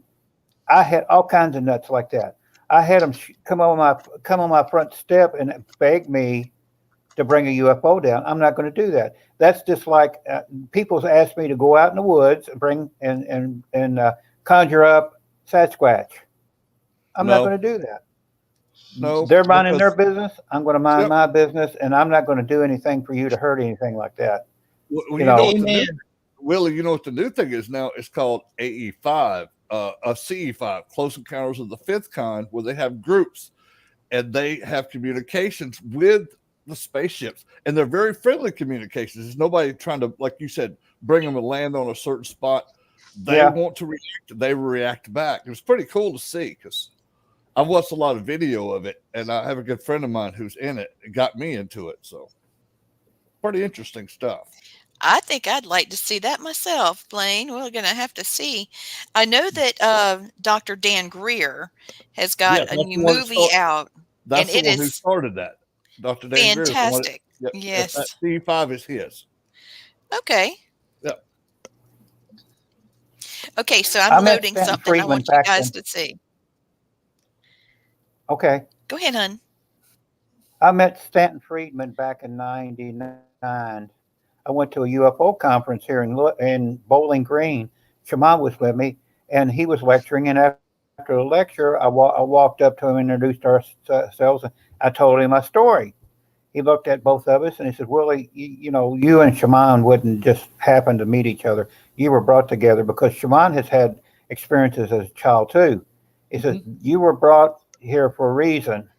I had all kinds of nuts like that. I had them come on my front step and beg me to bring a UFO down. I'm not going to do that. That's just like people's asked me to go out in the woods and bring and conjure up Sasquatch. I'm not No, going to do that. no, They're minding their because business. I'm going to mind yep. my business, and I'm not going to do anything for you to hurt anything like that. Well, You you know know, what the new Amen. Willie, you know what the new thing is now? It's called AE5, a CE5, Close Encounters of the Fifth Kind, where they have groups and they have communications with the spaceships, and they're very friendly communications. There's nobody trying to, like you said, bring them and land on a certain spot. They yeah. want to react. They react back. It was pretty cool to see because I've watched a lot of video of it, and I have a good friend of mine who's in it. It got me into it, so pretty interesting stuff. I think I'd like to see that myself, Blaine. We're going to have to see. I know that Dr. Dan Greer has got Yeah, a that's new the one that movie started. out, and That's the it one who is started that. Dr. Dan Greer is the one. fantastic. Yep, that Yes. C5 is his. Okay. Yep. Okay, so I'm I met loading Stanton something I Friedman want you back guys in. to see. Okay. Go ahead, hon. I met Stanton Friedman back in '99. I went to a UFO conference here in Bowling Green. Shaman was with me, and he was lecturing. And after the lecture, I walked up to him, introduced ourselves, and I told him my story. He looked at both of us and he said, Willie, you and Shaman wouldn't just happen to meet each other. You were brought together because Shaman has had experiences as a child too. He says, Mhm. you were brought here for a reason.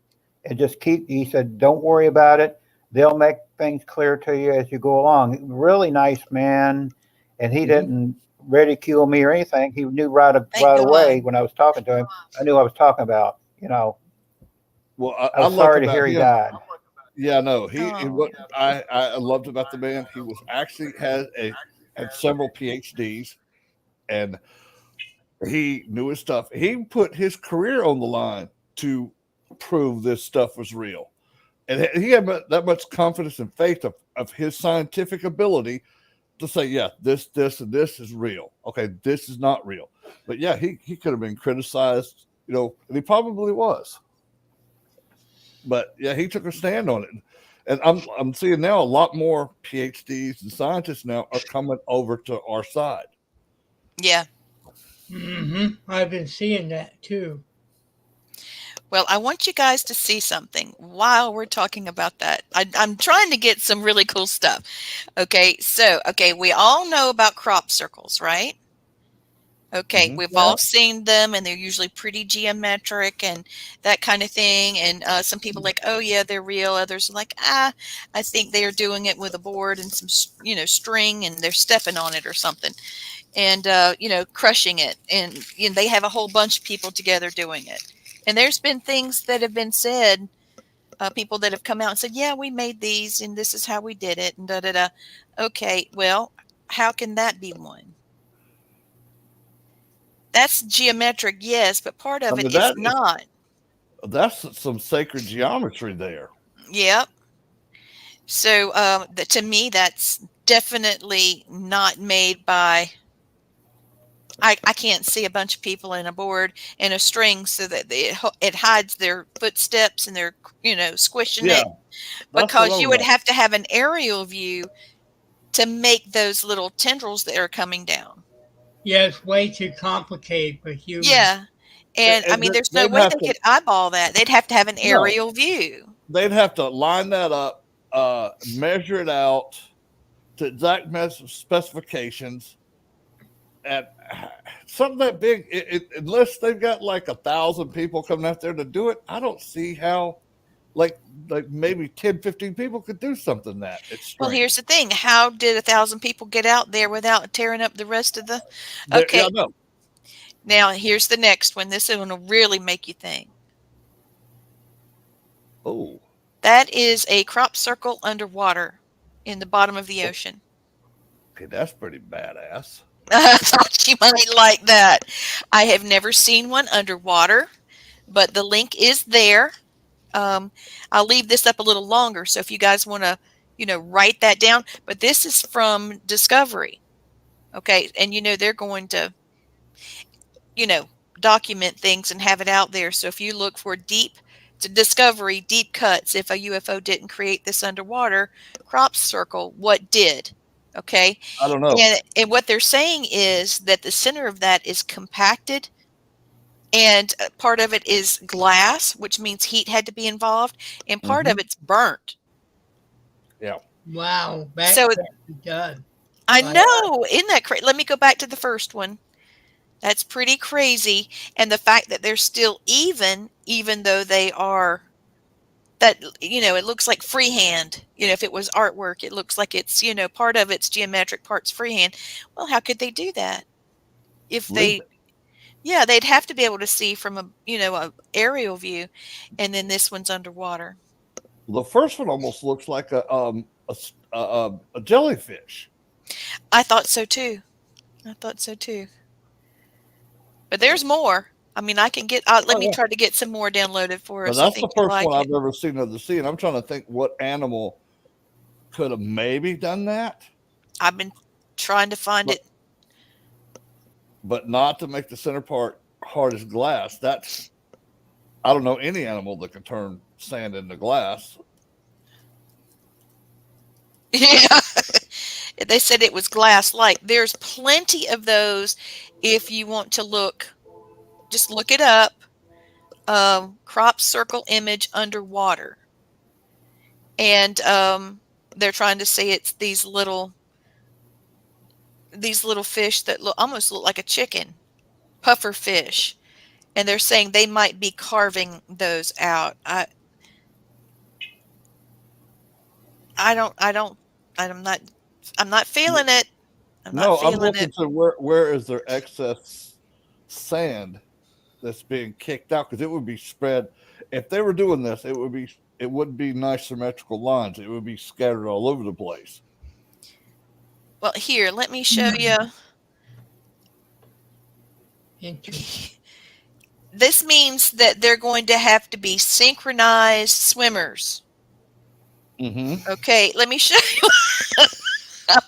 And he said, don't worry about it. They'll make things clear to you as you go along. Really nice man. And he Mhm. didn't ridicule me or anything. He knew Thank right away God. when I was talking to him. I knew what I was talking about. Well, I I was like sorry to about hear he him. died. Yeah, no, Oh, what I loved about the man. He was actually had several PhDs, and he knew his stuff. He put his career on the line to prove this stuff was real, and he had that much confidence and faith of his scientific ability to say, yeah, this, and this is real. Okay, this is not real. But yeah, he could have been criticized, and he probably was. But yeah, he took a stand on it. And I'm seeing now a lot more PhDs and scientists now are coming over to our side. yeah. I've been seeing that too. Well, I want you guys to see something while we're talking about that. I'm trying to get some really cool stuff. Okay, so, okay, we all know about crop circles, right? Okay, Hmm. we've Yeah. all seen them, and they're usually pretty geometric and that kind of thing. And some people like, oh yeah, they're real. Others are like, I think they are doing it with a board and some, string, and they're stepping on it or something, and crushing it. And they have a whole bunch of people together doing it. And there's been things that have been said, people that have come out and said, yeah, we made these, and this is how we did it, and da da da. Okay, well, how can that be one? That's geometric, yes, but part I of it mean, is not. that's some sacred geometry there. Yep. So, to me, that's definitely not made by. I can't see a bunch of people in a board and a string so that it hides their footsteps and they're squishing Yeah, it, that's what because you I'm would about. have to have an aerial view to make those little tendrils that are coming down. Yeah, it's way too complicated for humans. Yeah, and I mean, there's no They'd way have they to could eyeball that. They'd have to have an no, aerial view. they'd have to line that up, measure it out to exact specifications, and something that big. Unless they've got like 1,000 people coming out there to do it, I don't see how. Like maybe 10, 15 people could do something that Well, extreme. here's the thing. How did 1,000 people get out there without tearing up the rest of the? Yeah, Okay, no. now here's the next one. This one will really make you think. Oh, That is a crop circle underwater in the bottom of the ocean. okay, that's pretty badass. I thought you might like that. I have never seen one underwater, but the link is there. Um, I'll leave this up a little longer, so if you guys want to, write that down. But this is from Discovery. Okay, and they're going to, you know, document things and have it out there. So if you look for discovery, deep cuts, if a UFO didn't create this underwater crop circle, what did? Okay. I don't know. And what they're saying is that the center of that is compacted And part of it is glass, which means heat had to be involved, and part of it's burnt. Yeah. Wow, that So can't be done. I Like, know, isn't that crazy? Let me go back to the first one. That's pretty crazy. And the fact that they're still even though they are that, it looks like freehand. If it was artwork, it looks like it's, part of it's geometric, parts freehand. Well, how could they do that? If Leave they, it. yeah, they'd have to be able to see from a aerial view, and then this one's underwater. The first one almost looks like a jellyfish. I thought so too. I thought so too. But there's more. I mean, I can get. Let Oh me yeah. try to get some more downloaded for But us. I that's the think you'll first one like it. I've ever seen of the sea, and I'm trying to think what animal could have maybe done that, I've been trying to find but it. not to make the center part hard as glass. That's I don't know any animal that can turn sand into glass. Yeah, they said it was glass-like. There's plenty of those. If you want to look, just look it up. Crop circle image underwater, and they're trying to say it's these little fish that almost look like a chicken, puffer fish, and they're saying they might be carving those out. I don't I'm not feeling it. I'm not No, I'm feeling looking it. to where is there excess sand that's being kicked out because it would be spread. If they were doing this, it wouldn't be nice symmetrical lines. It would be scattered all over the place. Well, here, let me show you. interesting. This means that they're going to have to be synchronized swimmers. Mm-hmm. Okay, let me show you a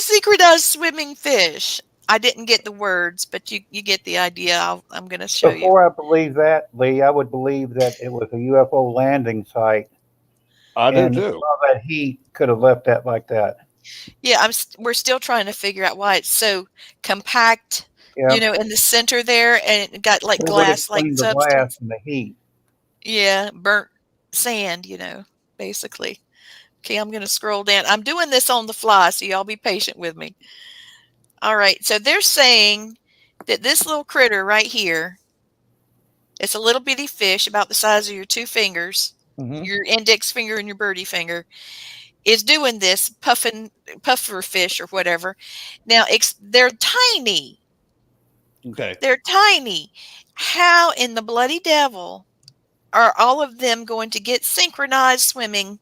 synchronized swimming fish. I didn't get the words, but you get the idea. I'm going to show you. Before I believe that, Lee, I would believe that it was a UFO landing site, I do and too. all that heat could have left that like that. Yeah, we're still trying to figure out why it's so compact, Yeah, in the center there, and it got like it would glass-like explain the glass substance. and the heat. Yeah, burnt sand, basically. Okay, I'm going to scroll down. I'm doing this on the fly, so y'all be patient with me. All right, so they're saying that this little critter right here, it's a little bitty fish about the size of your two fingers, Mm-hmm. your index finger and your birdie finger, is doing this puffer fish or whatever. Now, they're tiny. Okay. They're tiny. How in the bloody devil are all of them going to get synchronized swimming?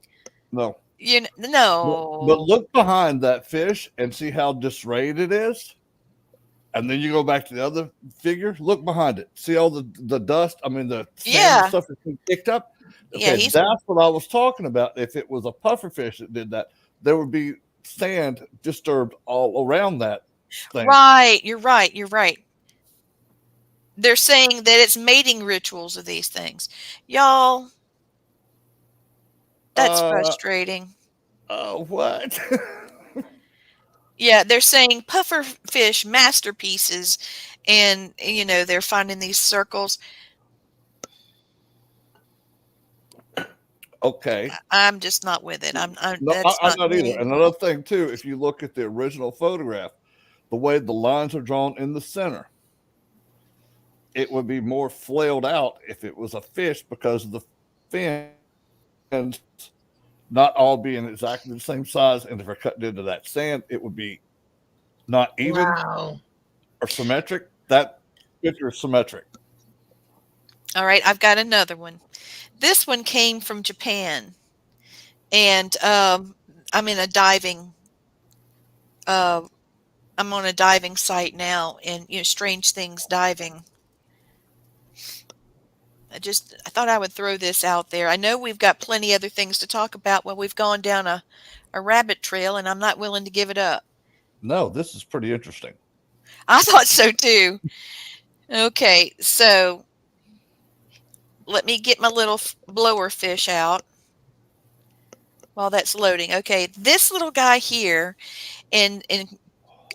No. But No. look behind that fish and see how disarrayed it is. And then you go back to the other figure, look behind it. See all the dust, I mean the sand and Yeah. stuff that's been kicked up? Yeah, Okay, that's what I was talking about. If it was a puffer fish that did that, there would be sand disturbed all around that thing. right. You're right. You're right. They're saying that it's mating rituals of these things. Y'all, that's Uh frustrating. what? Yeah, they're saying puffer fish masterpieces, and they're finding these circles. Okay. I'm just not with it. No, That's I'm not not either. me. Another thing too, if you look at the original photograph, the way the lines are drawn in the center, it would be more flailed out if it was a fish because of the fins not all being exactly the same size. And if they're cut into that sand, it would be not even Wow. or symmetric. That picture is symmetric. All right, I've got another one. This one came from Japan, and I'm in a diving. Uh, I'm on a diving site now, and Strange Things Diving. I thought I would throw this out there. I know we've got plenty other things to talk about. Well, we've gone down a rabbit trail, and I'm not willing to give it up. No, this is pretty interesting. I thought so too. Okay, so let me get my little blower fish out while that's loading. Okay, this little guy here, and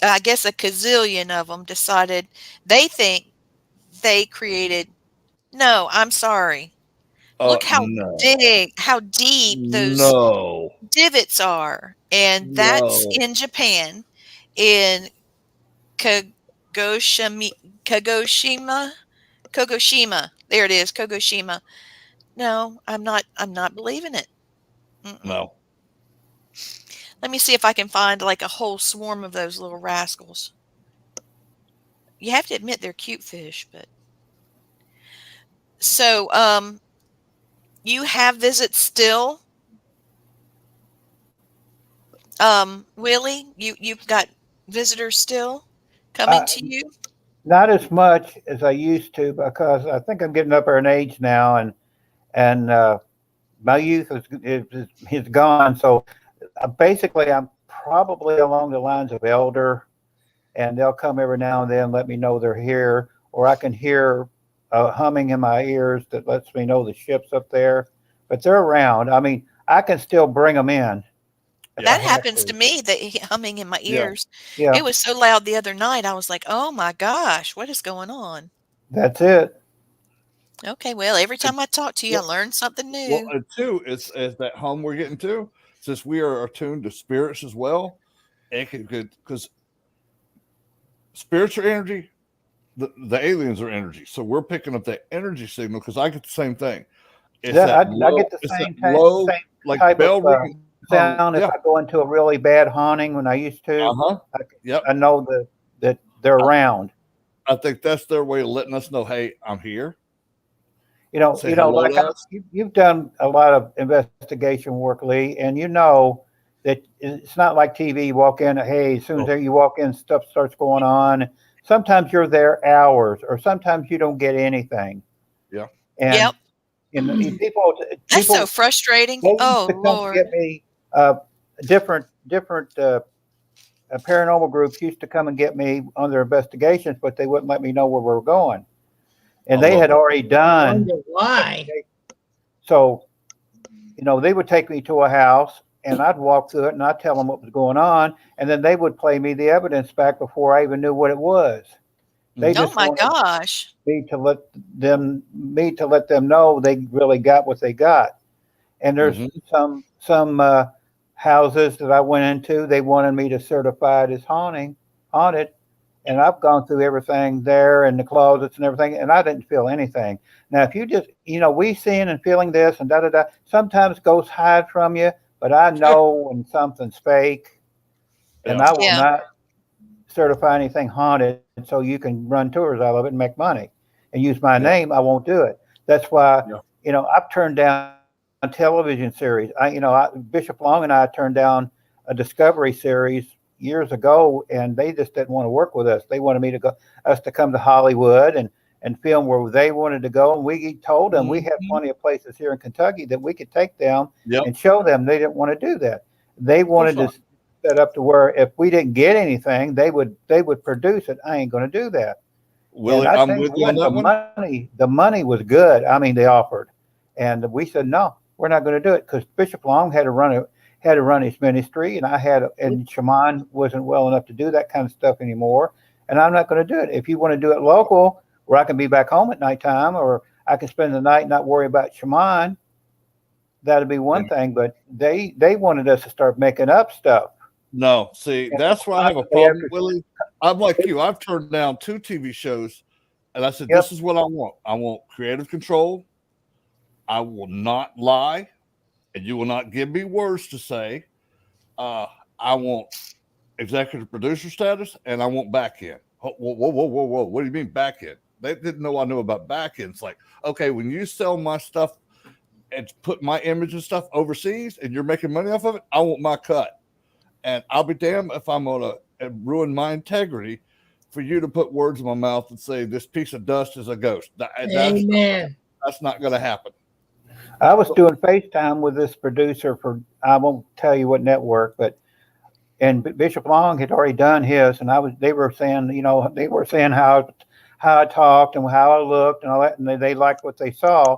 I guess a gazillion of them decided they think they created. No, I'm sorry. Look how No, big, how deep those no, divots are, and that's no, in Japan, in Kagoshima, Kagoshima, Kogoshima. There it is, Kogoshima. No, I'm not believing it. Mm-mm. no. Let me see if I can find like a whole swarm of those little rascals. You have to admit they're cute fish, but so you have visits still, Willie. You've got visitors still coming Uh, to you. Not as much as I used to because I think I'm getting up there in age now, and my youth is gone. So basically, I'm probably along the lines of elder, and they'll come every now and then, let me know they're here, or I can hear humming in my ears that lets me know the ship's up there. But they're around. I mean, I can still bring them in if I That Yeah, have happens to to. me, the humming in my yeah. ears. Yeah, It was so loud the other night, I was like, "Oh my gosh, what is going on?" that's it. Okay, well, every time I talk to you, I Well, learn something well, new. and two, it's that home we're getting to. Since we are attuned to spirits as well, it could because spirits are energy, the aliens are energy. So we're picking up that energy signal because I get the same thing. Yeah, I get the It's that same low, same like type of bell ringing tone. sound if Yeah. I go into a really bad haunting when I used to. Uh-huh. I, Yep. I know that they're I, around. I think that's their way of letting us know, hey, I'm here. Say You know, hello like to us. you've done a lot of investigation work, Lee, and you know that it's not like TV. You walk in, hey, as soon Oh, as you walk in, stuff starts going on. Sometimes you're there hours, or sometimes you don't get anything. yeah. And Yep. people That's so people frustrating. they used Oh, to come Lord. get me. Different paranormal groups used to come and get me on their investigations, but they wouldn't let me know where we were going, I and they love had that. already done. Wonder why. So they would take me to a house and I'd walk through it and I'd tell them what was going on. And then they would play me the evidence back before I even knew what it was. They Mhm. Oh just my wanted gosh. me to let them know they really got what they got. And there's Mhm. some houses that I went into, they wanted me to certify it as haunted. And I've gone through everything there and the closets and everything, and I didn't feel anything. Now, if you just, we seeing and feeling this and da da da, sometimes ghosts hide from you, but I Sure. know when something's fake, and Yeah. I will Yeah. not certify anything haunted so you can run tours out of it and make money and use my Yeah. name. I won't do it. That's why, Yeah. I've turned down television series. Bishop Long and I turned down a Discovery series years ago, and they just didn't want to work with us. They wanted us to come to Hollywood and film where they wanted to go. And we told them we have Mhm. plenty of places here in Kentucky that we could take them Yep. and show them. They didn't want to do that. They Of course wanted not. to set up to where if we didn't get anything, they would produce it. I ain't going to do that. And Willie, I I'm tell you with you on what, that one. the money was good. I mean, they offered, and we said no, we're not going to do it because Bishop Long had to run his ministry, and and Shaman wasn't well enough to do that kind of stuff anymore. And I'm not going to do it. If you want to do it local, where I can be back home at nighttime, or I can spend the night and not worry about Shaman, that'd be Yeah. one thing. But they wanted us to start making up stuff. No, see, And that's why I have a constantly problem, after, Willie. I'm like you. I've turned down 2 TV shows, and I said, "This yep, is what I want. I want creative control. I will not lie, and you will not give me words to say. Uh, I want executive producer status, and I want back end. Whoa, whoa, whoa, whoa, whoa! What do you mean back end? They didn't know I knew about back end. It's like, okay, when you sell my stuff and put my image and stuff overseas, and you're making money off of it, I want my cut. And I'll be damned if I'm going to ruin my integrity for you to put words in my mouth and say this piece of dust is a ghost. Amen. That's not going to happen. I was So, doing FaceTime with this producer for I won't tell you what network, but and Bishop Long had already done his, and they were saying, how I talked and how I looked and all that, and they liked what they saw.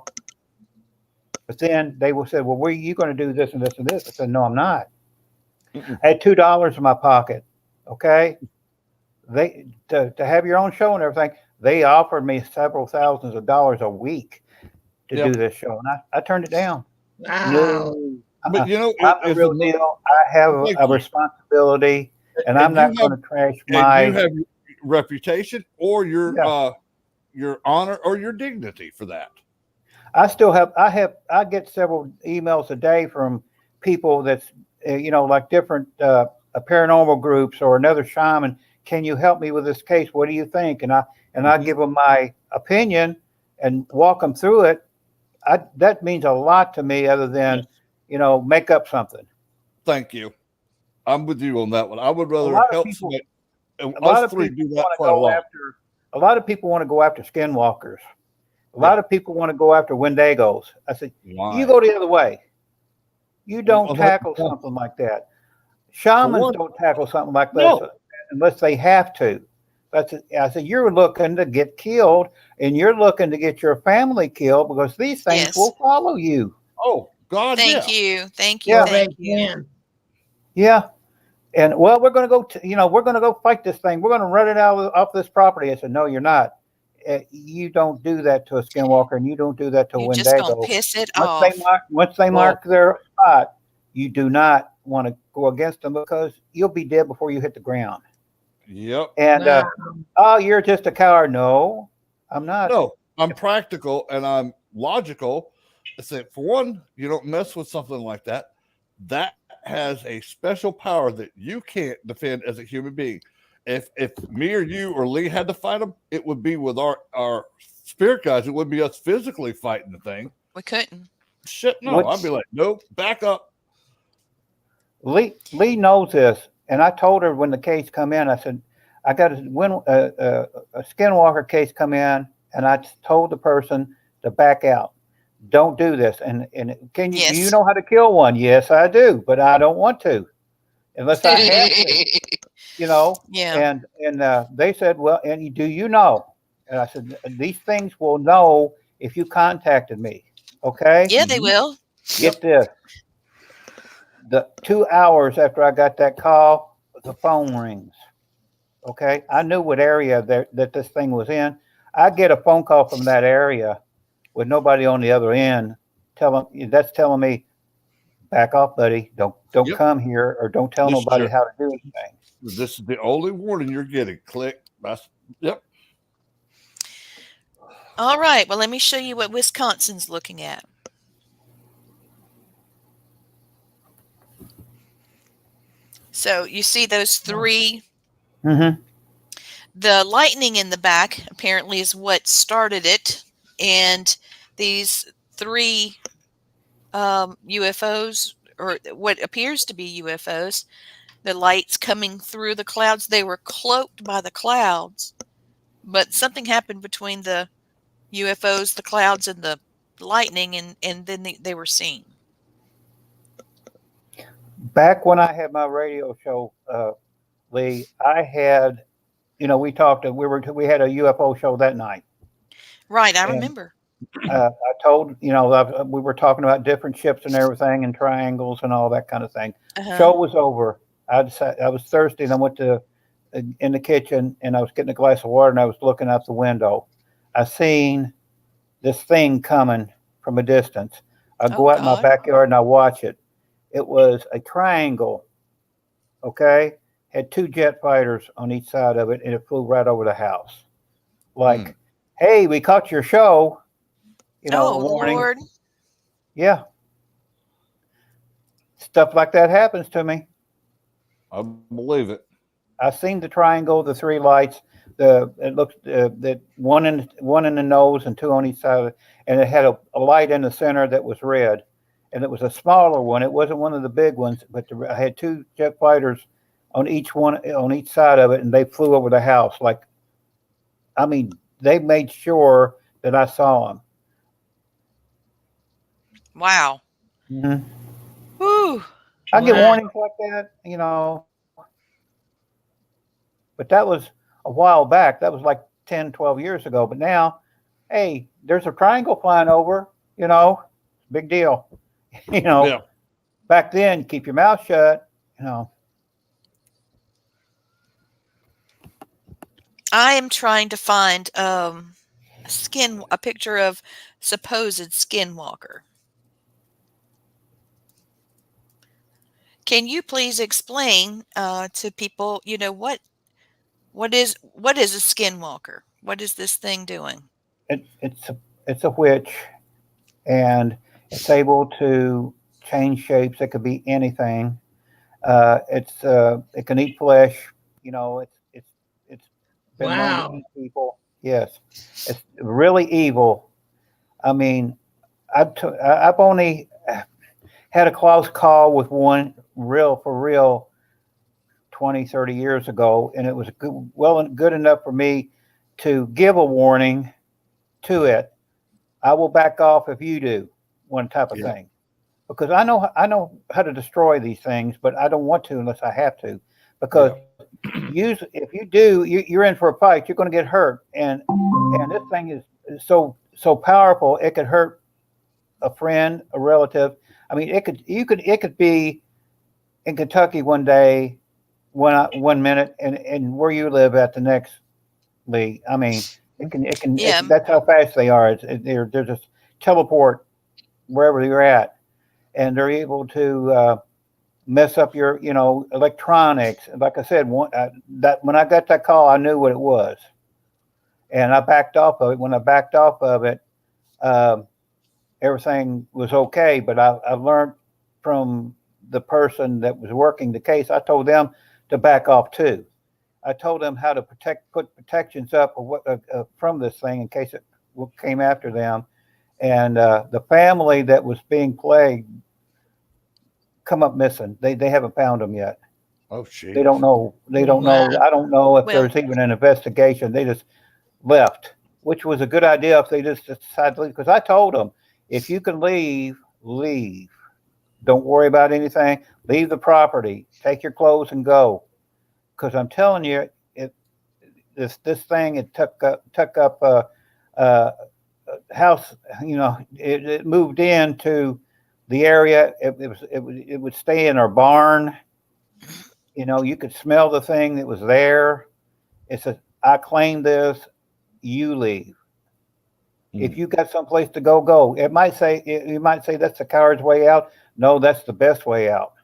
But then they said, well, were you going to do this and this and this? I said, no, I'm not. mm-mm. I had $2 in my pocket. Okay, to have your own show and everything. they offered me several thousands of dollars a week to Yep. do this show, and I turned it down. Wow. No, But you know, I'm the if real deal. I have Thank a you. responsibility, and I'm and you not going have to trash and my. you have your reputation or Yeah. your honor or your dignity for that. I still have. I get several emails a day from people that's like different paranormal groups or another shaman. Can you help me with this case? What do you think? And I give them my opinion and walk them through it. That means a lot to me, other than make up something. Thank you. I'm with you on that one. I would A rather lot of help people. somebody. And A lot us of three people do that want to quite a go lot. after. A lot of people want to go after skinwalkers. A lot of people want to go after Wendigos. I said, Why? you go the other way. You don't Well, tackle well, something like that. Shamans one, don't tackle something like this no. unless they have to. I said, you're looking to get killed, and you're looking to get your family killed because these things Yes. will follow you. Oh God, Thank yeah. you. Thank you. Yeah. Thank you. Yeah. And well, we're going to go. We're going to go fight this thing. We're going to run it off this property. I said, no, you're not. You don't do that to a skinwalker, and you don't do that to a You're just going to Wendigo. piss it Once off. they mark their spot, you do not want to go against them because you'll be dead before you hit the ground. Yep. And oh, you're just a coward. No, I'm not. No, I'm practical and I'm logical. I say, for one, you don't mess with something like that. That has a special power that you can't defend as a human being. If me or you or Lee had to fight them, it would be with our spirit guys. It wouldn't be us physically fighting the thing. We couldn't. Shit, no. I'd be like, nope, back up. Lee knows this, and I told her when the case come in. I said, I got a skinwalker case come in, and I told the person to back out. Don't do this. And do you know how to kill one? Yes, I do, but I don't want to unless I have to. Yeah. And they said, well, and do you know? And I said, these things will know if you contacted me. Okay. Yeah, they will. Get this. The 2 hours after I got that call, the phone rings. Okay. I knew what area that this thing was in. I get a phone call from that area with nobody on the other end telling me, back off, buddy. Don't come here, or don't tell nobody how to do anything. This is the only warning you're getting. Click. Yep. All right. Well, let me show you what Wisconsin's looking at. So you see those three. Mm-hmm. The lightning in the back apparently is what started it, and these three UFOs, or what appears to be UFOs, the lights coming through the clouds, they were cloaked by the clouds, but something happened between the UFOs, the clouds, and the lightning, and then they were seen. Back when I had my radio show, Lee, I had, we talked, we had a UFO show that night. Right, I remember. I told, we were talking about different ships and everything, and triangles and all that kind of thing. Show was over. I was thirsty, and I went in the kitchen, and I was getting a glass of water, and I was looking out the window. I seen this thing coming from a distance. I go out in my backyard and I watch it. It was a triangle. Okay, had 2 jet fighters on each side of it, and it flew right over the house. Like, hey, we caught your show. A warning. Lord. Yeah. Stuff like that happens to me. I believe it. I've seen the triangle, the 3 lights. It looks that one in the nose and 2 on each side, and it had a light in the center that was red, and it was a smaller one. It wasn't one of the big ones, but I had 2 jet fighters on each side of it, and they flew over the house. They made sure that I saw them. Wow. Mm-hmm. Woo. I get warnings like that, but that was a while back. That was like 10, 12 years ago. But now, hey, there's a triangle flying over, big deal. Yeah. Back then, keep your mouth shut, I am trying to find a picture of supposed skinwalker. Can you please explain to people, what is a skinwalker? What is this thing doing? It's a witch, and it's able to change shapes. It could be anything. It can eat flesh. You know, it's been known to Wow. eat people. Yes, it's really evil. I mean, I've only had a close call with one real for real 20, 30 years ago, and it was good, well and good enough for me to give a warning to it. I will back off if you do, one type of Yeah. thing, because I know how to destroy these things, but I don't want to unless I have to, because Yeah. if you do, you're in for a fight. You're going to get hurt, and this thing is so powerful. It could hurt a friend, a relative. I mean, it could be in Kentucky one day, one minute, and where you live at the next league. I mean, Yeah. that's how fast they are. They're just teleport wherever you're at, and they're able to mess up your electronics. Like I said, that when I got that call, I knew what it was, and I backed off of it. When I backed off of it, um, everything was okay. But I learned from the person that was working the case. I told them to back off too. I told them how to put protections up from this thing in case it came after them. And the family that was being plagued come up missing. They haven't found them yet. Oh, They jeez. don't know. They don't Wow. know. I don't know if Well, there's even an investigation. They just left, which was a good idea if they just decided to leave. Because I told them, if you can leave, leave. Don't worry about anything. Leave the property. Take your clothes and go. Because I'm telling you, this thing it took up a house. It moved into the area. It would stay in our barn. You could smell the thing that was there. It says, I claim this, you leave. If Mm. you got someplace to go, go. You might say that's the coward's way out. No, that's the best way out.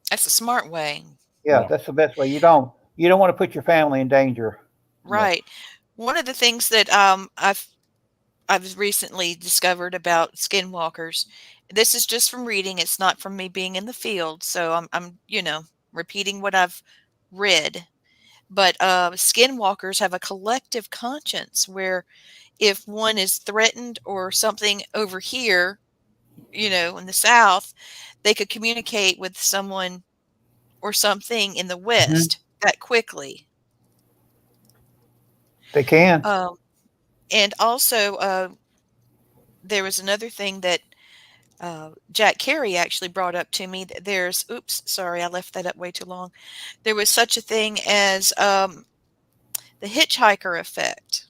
that's a smart way. Yeah, Yeah. that's the best way. You don't want to put your family in danger. No. Right. One of the things that I've recently discovered about skinwalkers. This is just from reading. It's not from me being in the field, so I'm repeating what I've read. But skinwalkers have a collective conscience where if one is threatened or something over here, in the south, they could communicate with someone or something in the Hmm. west that quickly. They can. Um, and also, there was another thing that Jack Carey actually brought up to me. That oops, sorry, I left that up way too long. There was such a thing as the hitchhiker effect.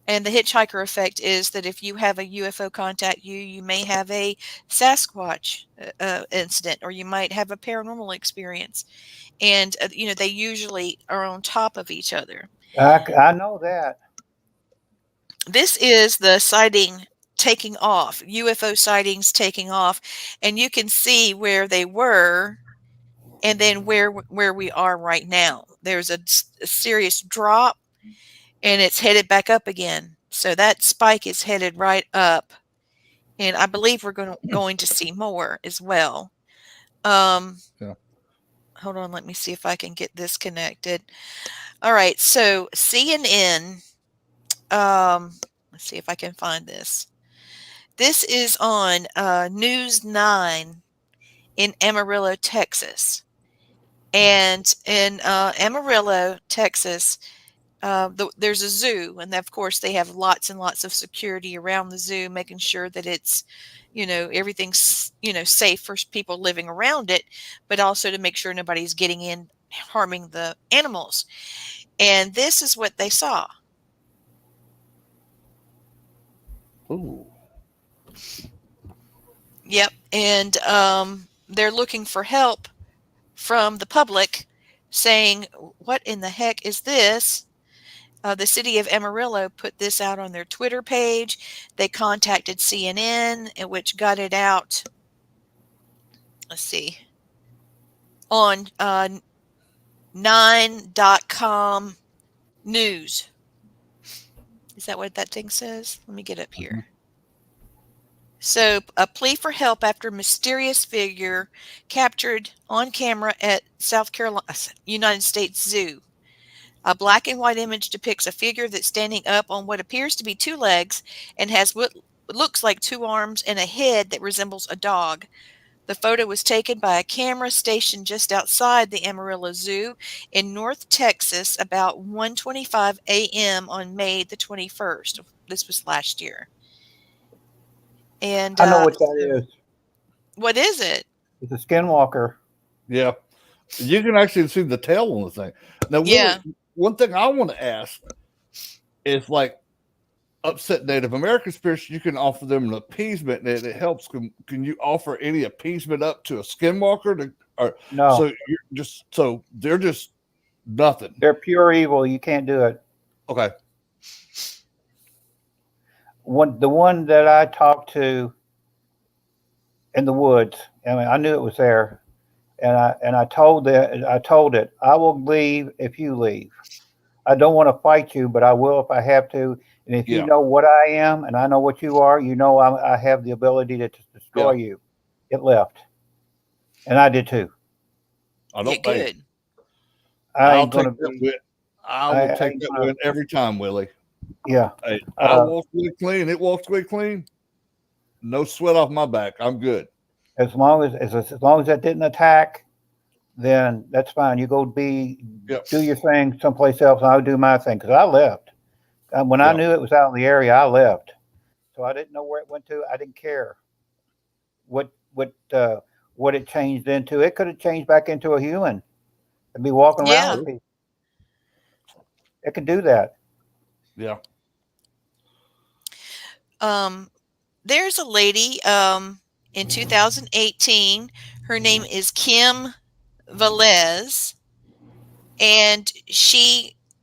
And the hitchhiker effect is that if you have a UFO contact you, you may have a Sasquatch incident, or you might have a paranormal experience. And, they usually are on top of each other. I know that. This is the sighting taking off, UFO sightings taking off, and you can see where they were and then where we are right now. There's a serious drop, and it's headed back up again. So that spike is headed right up, and I believe we're going to see more as well. Um, Yeah. hold on, let me see if I can get this connected. All right, so CNN. Let's see if I can find this. This is on News 9 in Amarillo, Texas. And in Amarillo, Texas, there's a zoo, and of course they have lots and lots of security around the zoo, making sure that it's, everything's, safe for people living around it, but also to make sure nobody's getting in harming the animals. And this is what they saw. Ooh. Yep. And they're looking for help from the public, saying, what in the heck is this? The city of Amarillo put this out on their Twitter page. They contacted CNN, which got it out. Let's see, on 9.com news. Is that what that thing says? Let me get up here. So, a plea for help after mysterious figure captured on camera at South Carolina, United States Zoo. A black and white image depicts a figure that's standing up on what appears to be two legs and has what looks like two arms and a head that resembles a dog. The photo was taken by a camera stationed just outside the Amarillo Zoo in North Texas about 1:25 a.m. on May the 21st. This was last year. And I know what that is. what is it? It's a skinwalker. Yeah. You can actually see the tail on the thing. Now, Yeah. Willie, one thing I want to ask is like upset Native American spirits, you can offer them an appeasement and it helps. Can you offer any appeasement up to a skinwalker? No. So they're just nothing. They're pure evil. You can't do it. Okay. The one that I talked to in the woods, I mean, I knew it was there, and I told it, I will leave if you leave. I don't want to fight you, but I will if I have to. And if you know what I am, and I know what you are, I have the ability to destroy you. It left, and I did too. I don't good. I'll take that win. I will take that win every time, Willie. Yeah. Hey, I walk really clean. It walks really clean. No sweat off my back. I'm good. As long as that didn't attack, then that's fine. You go do your thing someplace else, and I'll do my thing because I left. When I knew it was out in the area, I left. So I didn't know where it went to. I didn't care what it changed into. It could have changed back into a human and be walking around with people. It could do that. Yeah. There's a lady in 2018. Her name is Kim Velez, and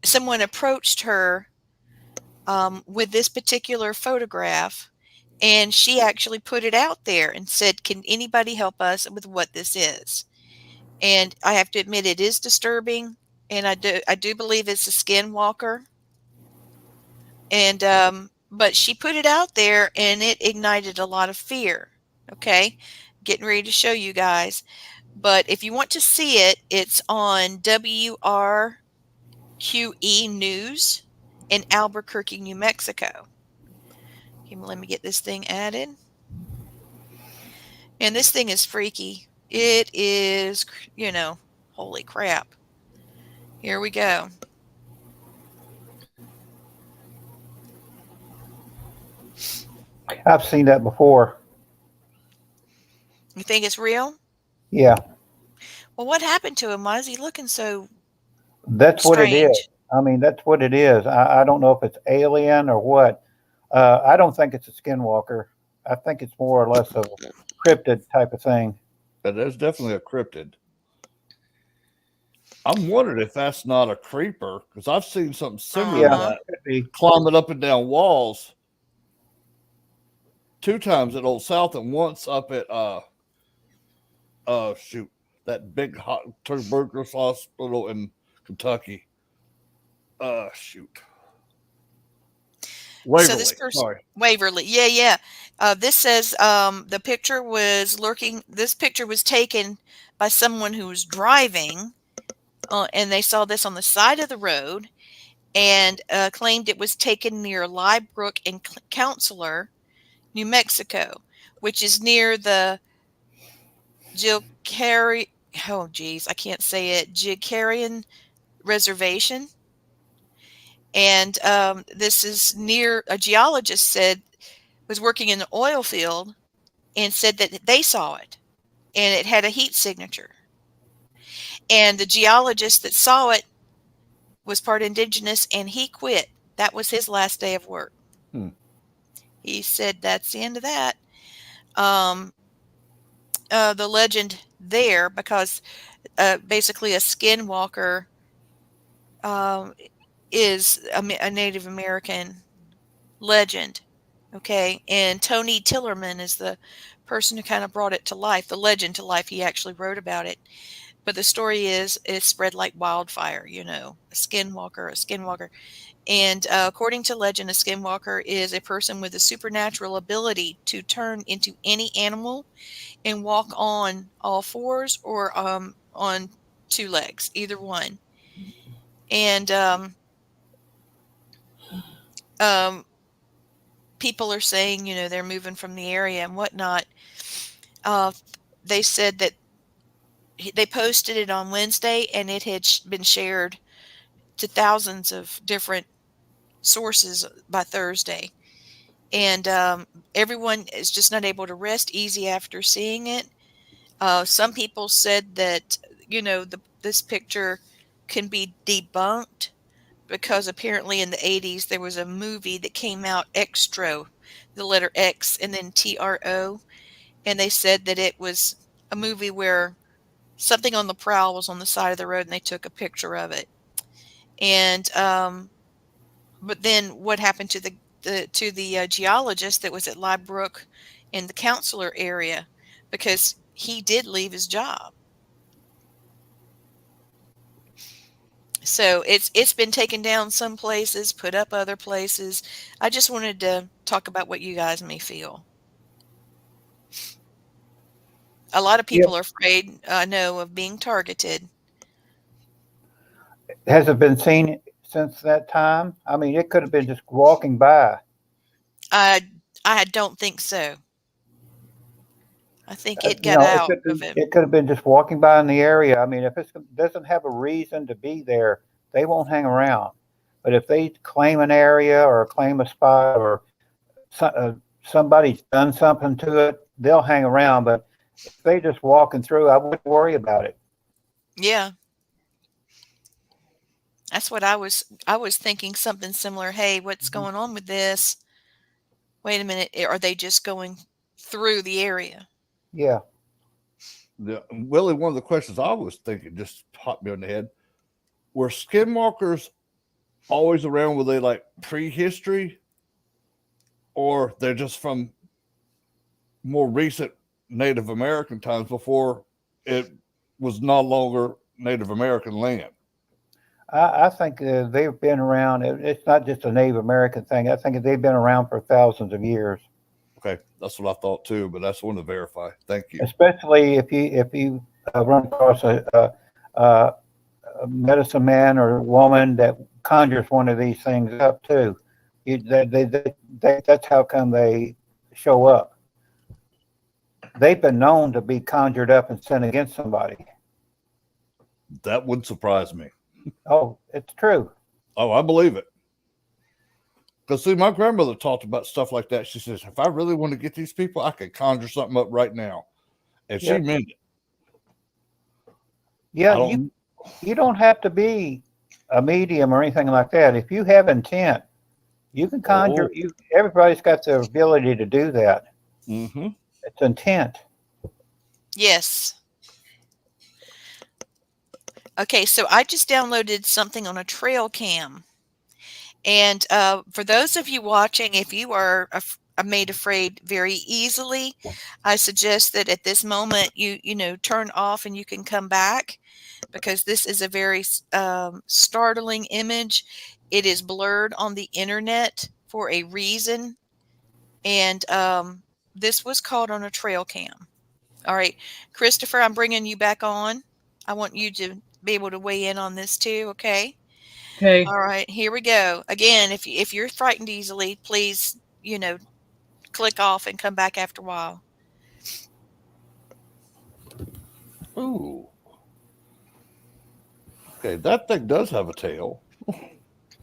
someone approached her with this particular photograph, and she actually put it out there and said, "Can anybody help us with what this is?" And I have to admit, it is disturbing, and I do believe it's a skinwalker. And but she put it out there, and it ignited a lot of fear. Okay, getting ready to show you guys. But if you want to see it, it's on WRQE News in Albuquerque, New Mexico. Okay, let me get this thing added. And this thing is freaky. It is, holy crap. Here we go. I've seen that before. You think it's real? Yeah. Well, what happened to him? Why is he looking so That's strange? what it is. I mean, that's what it is. I don't know if it's alien or what. I don't think it's a skinwalker. I think it's more or less a cryptid type of thing. But there's definitely a cryptid. I'm wondering if that's not a creeper, because I've seen something similar to that climbing up and down walls 2 times at Old South and once up at that big hot tuberculosis hospital in Kentucky. Waverly. So this person, Waverly. Yeah. This says the picture was lurking. This picture was taken by someone who was driving, and they saw this on the side of the road, and claimed it was taken near Liebrook and Counselor, New Mexico, which is near the Gilcarian Reservation. And this is near, a geologist was working in the oil field and said that they saw it, and it had a heat signature. And the geologist that saw it was part indigenous, and he quit. That was his last day of work. He said that's the end of that. The legend there, because basically a skinwalker is a Native American legend. Okay. And Tony Tillerman is the person who kind of brought it to life, the legend to life. He actually wrote about it. But the story is it spread like wildfire, a skinwalker, a skinwalker. And according to legend, a skinwalker is a person with a supernatural ability to turn into any animal and walk on all fours or on two legs, either one. And um, people are saying, they're moving from the area and whatnot. Uh, they said that they posted it on Wednesday and it had been shared to thousands of different sources by Thursday. And everyone is just not able to rest easy after seeing it. Some people said that, this picture can be debunked because apparently in the 80s there was a movie that came out, Xtro, the letter X and then TRO. And they said that it was a movie where something on the prowl was on the side of the road and they took a picture of it. And but then what happened to the geologist that was at Liebrook in the counselor area, because he did leave his job. So it's been taken down some places, put up other places. I just wanted to talk about what you guys may feel. A lot of people are afraid, I know, of being targeted. Has it been seen since that time? I mean, it could have been just walking by. I don't think so. I think it You got know, out of it. it could have been just walking by in the area. I mean, if it doesn't have a reason to be there, they won't hang around. But if they claim an area or claim a spot or somebody's done something to it, they'll hang around. But if they just walking through, I wouldn't worry about it. Yeah. That's what I was thinking, something similar. Hey, what's going on with this? Wait a minute. Are they just going through the area? Yeah. Yeah, Willie, one of the questions I was thinking just popped me on the head. Were skinwalkers always around? Were they like prehistory? Or they're just from more recent Native American times before it was no longer Native American land? I think they've been around. It's not just a Native American thing. I think they've been around for thousands of years. Okay, that's what I thought too, but that's one to verify. Thank you. Especially if you run across a medicine man or woman that conjures one of these things up too. That's how come they show up. They've been known to be conjured up and sent against somebody. That wouldn't surprise me. Oh, it's true. Oh, I believe it. Because, see, my grandmother talked about stuff like that. She says, if I really want to get these people, I could conjure something up right now. And she meant it. Yeah, you don't have to be a medium or anything like that. If you have intent, you can conjure. Everybody's got the ability to do that. Mm-hmm. It's intent. Yes. Okay, so I just downloaded something on a trail cam. And for those of you watching, if you are made afraid very easily, I suggest that at this moment you turn off and you can come back, because this is a very startling image. It is blurred on the internet for a reason, and this was caught on a trail cam. All right, Christopher, I'm bringing you back on. I want you to be able to weigh in on this too, okay? Okay. All right, here we go. Again, if you're frightened easily, please, click off and come back after a while. Ooh. Okay, that thing does have a tail.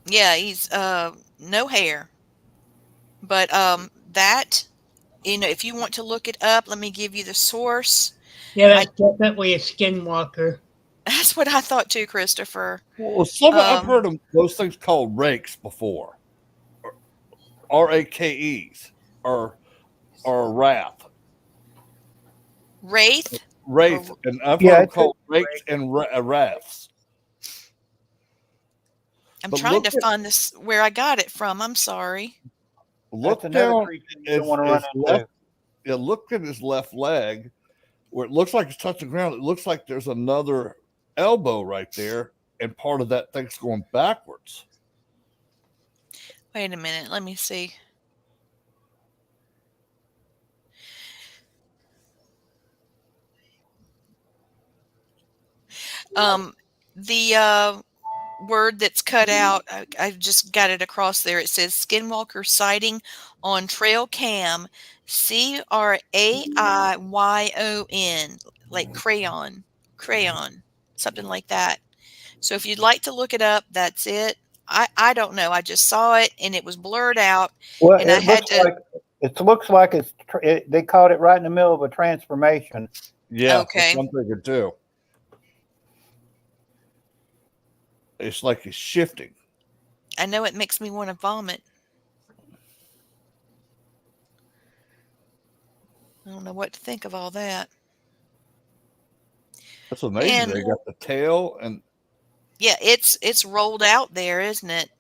Yeah, he's no hair. But that, if you want to look it up, let me give you the source. Yeah, that's definitely a skinwalker. That's what I thought too, Christopher. Well, I've heard of those things called rakes before. RAKEs or wrath. Wraith? Wraith. And I've heard them called rakes and wraths. I'm But trying to find this where I got it from. I'm sorry. look That's another down creature you don't want to run his into. left. Yeah, look at his left leg where it looks like it's touching the ground. It looks like there's another elbow right there, and part of that thing's going backwards. Wait a minute. Let me see. The word that's cut out, I just got it across there. It says Skinwalker sighting on trail cam, Craiyon, like crayon, something like that. So if you'd like to look it up, that's it. I don't know. I just saw it and it was blurred out, Well, and I had to. it looks like they caught it right in the middle of a transformation. Yeah, that's Okay. one thing to do. It's like it's shifting. I know it makes me want to vomit. I don't know what to think of all that. That's amazing. And They got the tail and yeah, it's rolled out there, isn't it?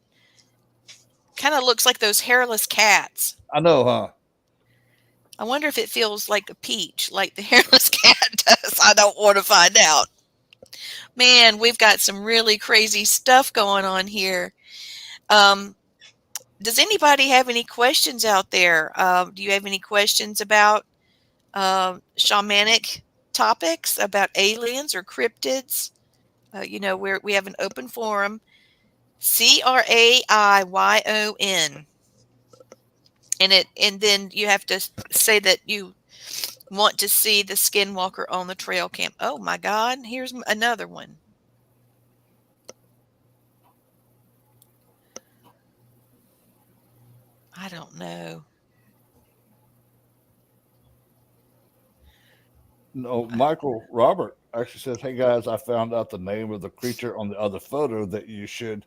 Kind of looks like those hairless cats. I know, huh? I wonder if it feels like a peach, like the hairless cat does. I don't want to find out. Man, we've got some really crazy stuff going on here. Does anybody have any questions out there? Do you have any questions about shamanic topics, about aliens or cryptids? We have an open forum, CRAIYON, and then you have to say that you want to see the skinwalker on the trail cam. Oh my God! Here's another one. I don't know. no, Michael Robert actually says, "Hey guys, I found out the name of the creature on the other photo that you should."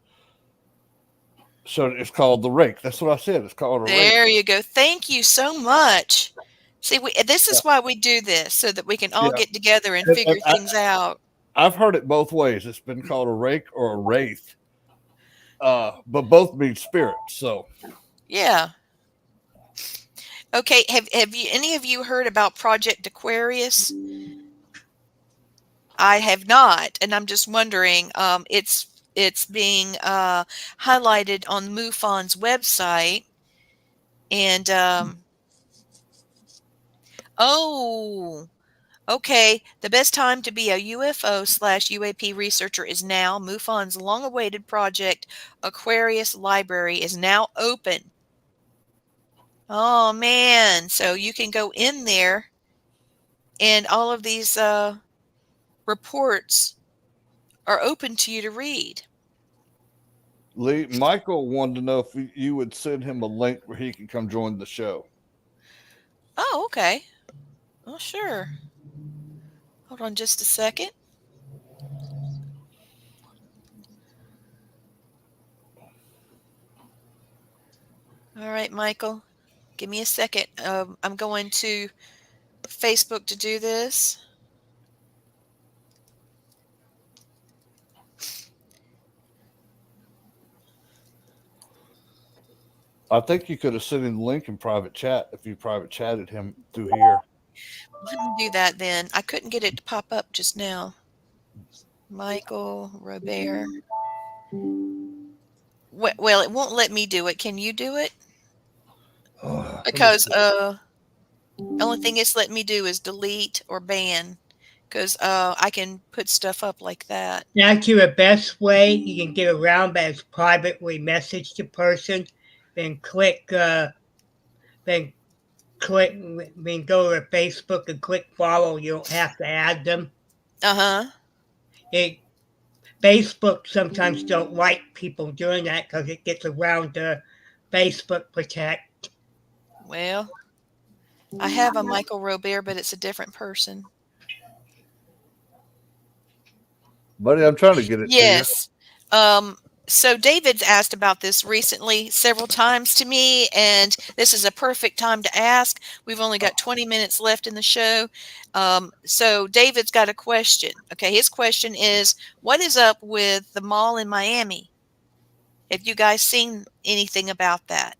So it's called the rake. That's what I said. It's called a rake. There you go. Thank you so much. See, this Yeah. is why we do this, so that we can all Yeah. get together and And figure things out. I've heard it both ways. It's been called a rake or a wraith, but both mean spirit. So Yeah. Okay. Have you any of you heard about Project Aquarius? I have not, and I'm just wondering. It's being highlighted on MUFON's website, and oh, okay. The best time to be a UFO/UAP researcher is now. MUFON's long-awaited project Aquarius Library is now open. Oh man! So you can go in there, and all of these reports are open to you to read. Lee, Michael wanted to know if you would send him a link where he can come join the show. Oh, okay. Well, sure. Hold on just a second. All right, Michael. Give me a second. I'm going to Facebook to do this. I think you could have sent him the link in private chat if you private chatted him through here. Let me do that then. I couldn't get it to pop up just now. Michael Robert. Well, it won't let me do it. Can you do it? Because only thing it's letting me do is delete or ban. Because I can put stuff up like that. Actually, the best way you can get around that is privately message the person, then then go to Facebook and click follow. You don't have to add them. Uh-huh. Facebook sometimes don't like people doing that because it gets around the Facebook protect. Well, I have a Michael Robert, but it's a different person. Buddy, I'm trying to get it Yes. So David's asked about this recently several times to me, and this is a perfect time to ask. We've only got 20 minutes left in the show. So David's got a question. Okay, his question is, what is up with the mall in Miami? Have you guys seen anything about that?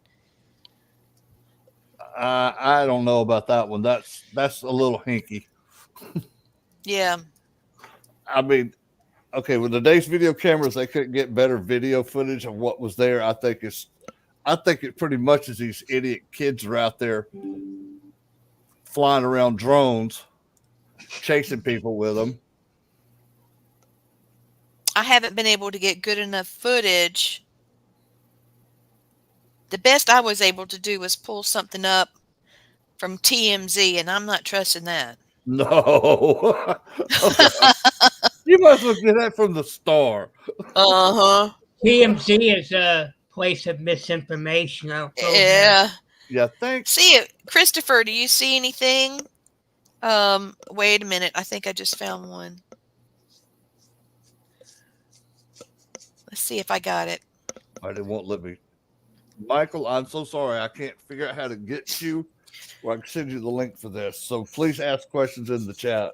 I don't know about that one. That's a little hinky. Yeah. I mean, okay, with today's video cameras, they couldn't get better video footage of what was there. I think it pretty much is these idiot kids are out there flying around drones, chasing people with them. I haven't been able to get good enough footage. The best I was able to do was pull something up from TMZ, and I'm not trusting that. No. Okay. You might as well get that from the Star. Uh-huh. TMZ is a place of misinformation. I'll go there. Yeah. Yeah, thanks. See it. Christopher, do you see anything? Wait a minute. I think I just found one. Let's see if I got it. It won't let me. Michael, I'm so sorry. I can't figure out how to get you, or I can send you the link for this. So please ask questions in the chat.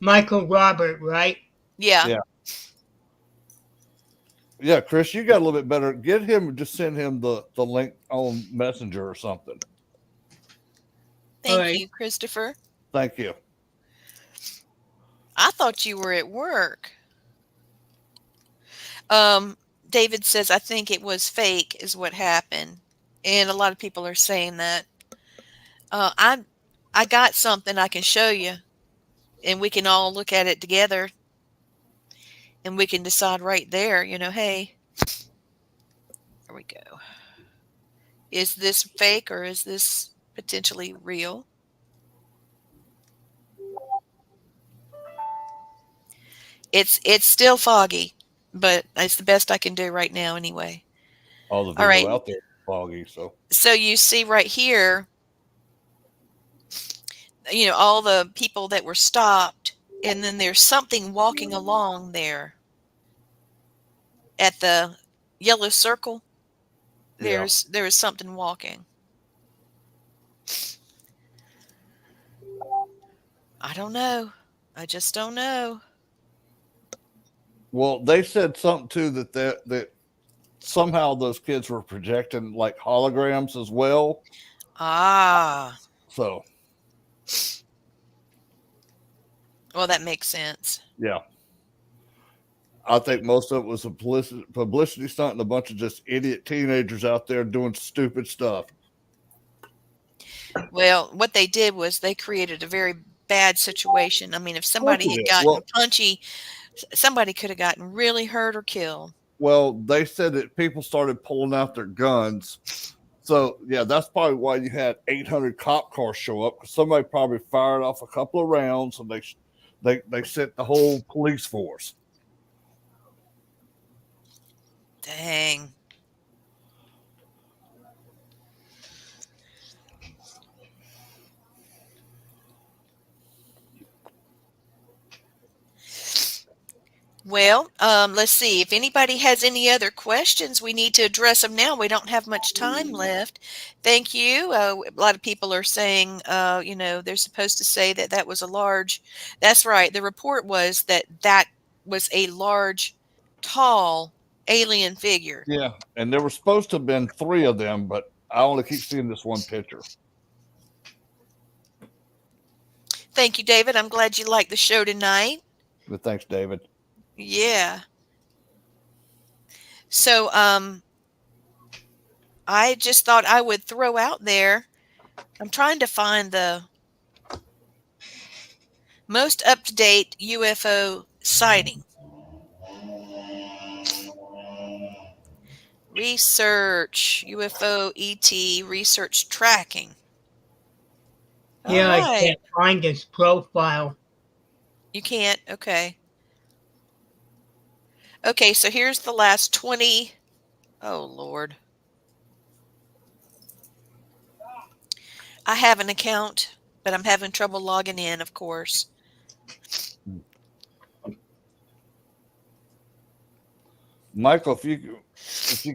Michael Robert, right? Yeah. Yeah. Yeah, Chris, you got a little bit better. Get him, just send him the link on Messenger or something. Thank right. you, Christopher. Thank you. I thought you were at work. David says, I think it was fake is what happened. And a lot of people are saying that. I got something I can show you, and we can all look at it together, and we can decide right there, hey, there we go. Is this fake or is this potentially real? It's still foggy, but it's the best I can do right now anyway. All the All video right. out there is foggy, so. So you see right here, all the people that were stopped, and then there's something walking along there at the yellow circle. There is something walking. I don't know. I just don't know. Well, they said something too that somehow those kids were projecting like holograms as well. Ah. So. Well, that makes sense. Yeah. I think most of it was a publicity stunt and a bunch of just idiot teenagers out there doing stupid stuff. Well, what they did was they created a very bad situation. I mean, if somebody had gotten punchy, somebody could have gotten really hurt or killed. Well, they said that people started pulling out their guns. So, yeah, that's probably why you had 800 cop cars show up, because somebody probably fired off a couple of rounds and they sent the whole police force. Dang. Well, let's see. If anybody has any other questions, we need to address them now. We don't have much time left. Thank you. A lot of people are saying, they're supposed to say that was a large. That's right. The report was that was a large, tall alien figure. Yeah, and there were supposed to have been 3 of them, but I only keep seeing this one picture. Thank you, David. I'm glad you liked the show tonight. But thanks, David. Yeah. So, I just thought I would throw out there. I'm trying to find the most up-to-date UFO sighting. Research, UFO ET research tracking. Yeah, All I right. can't find his profile. You can't? Okay. Okay, so here's the last 20. Oh, Lord. I have an account, but I'm having trouble logging in, of course. Michael, if you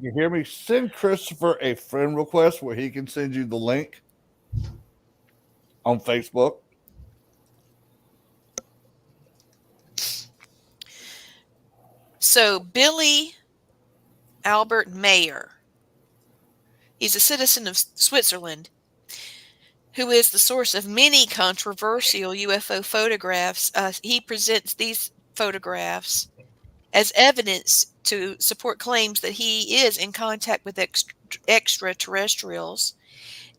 can hear me, send Christopher a friend request where he can send you the link on Facebook. So Billy Albert Mayer. He's a citizen of Switzerland who is the source of many controversial UFO photographs. He presents these photographs as evidence to support claims that he is in contact with extraterrestrials.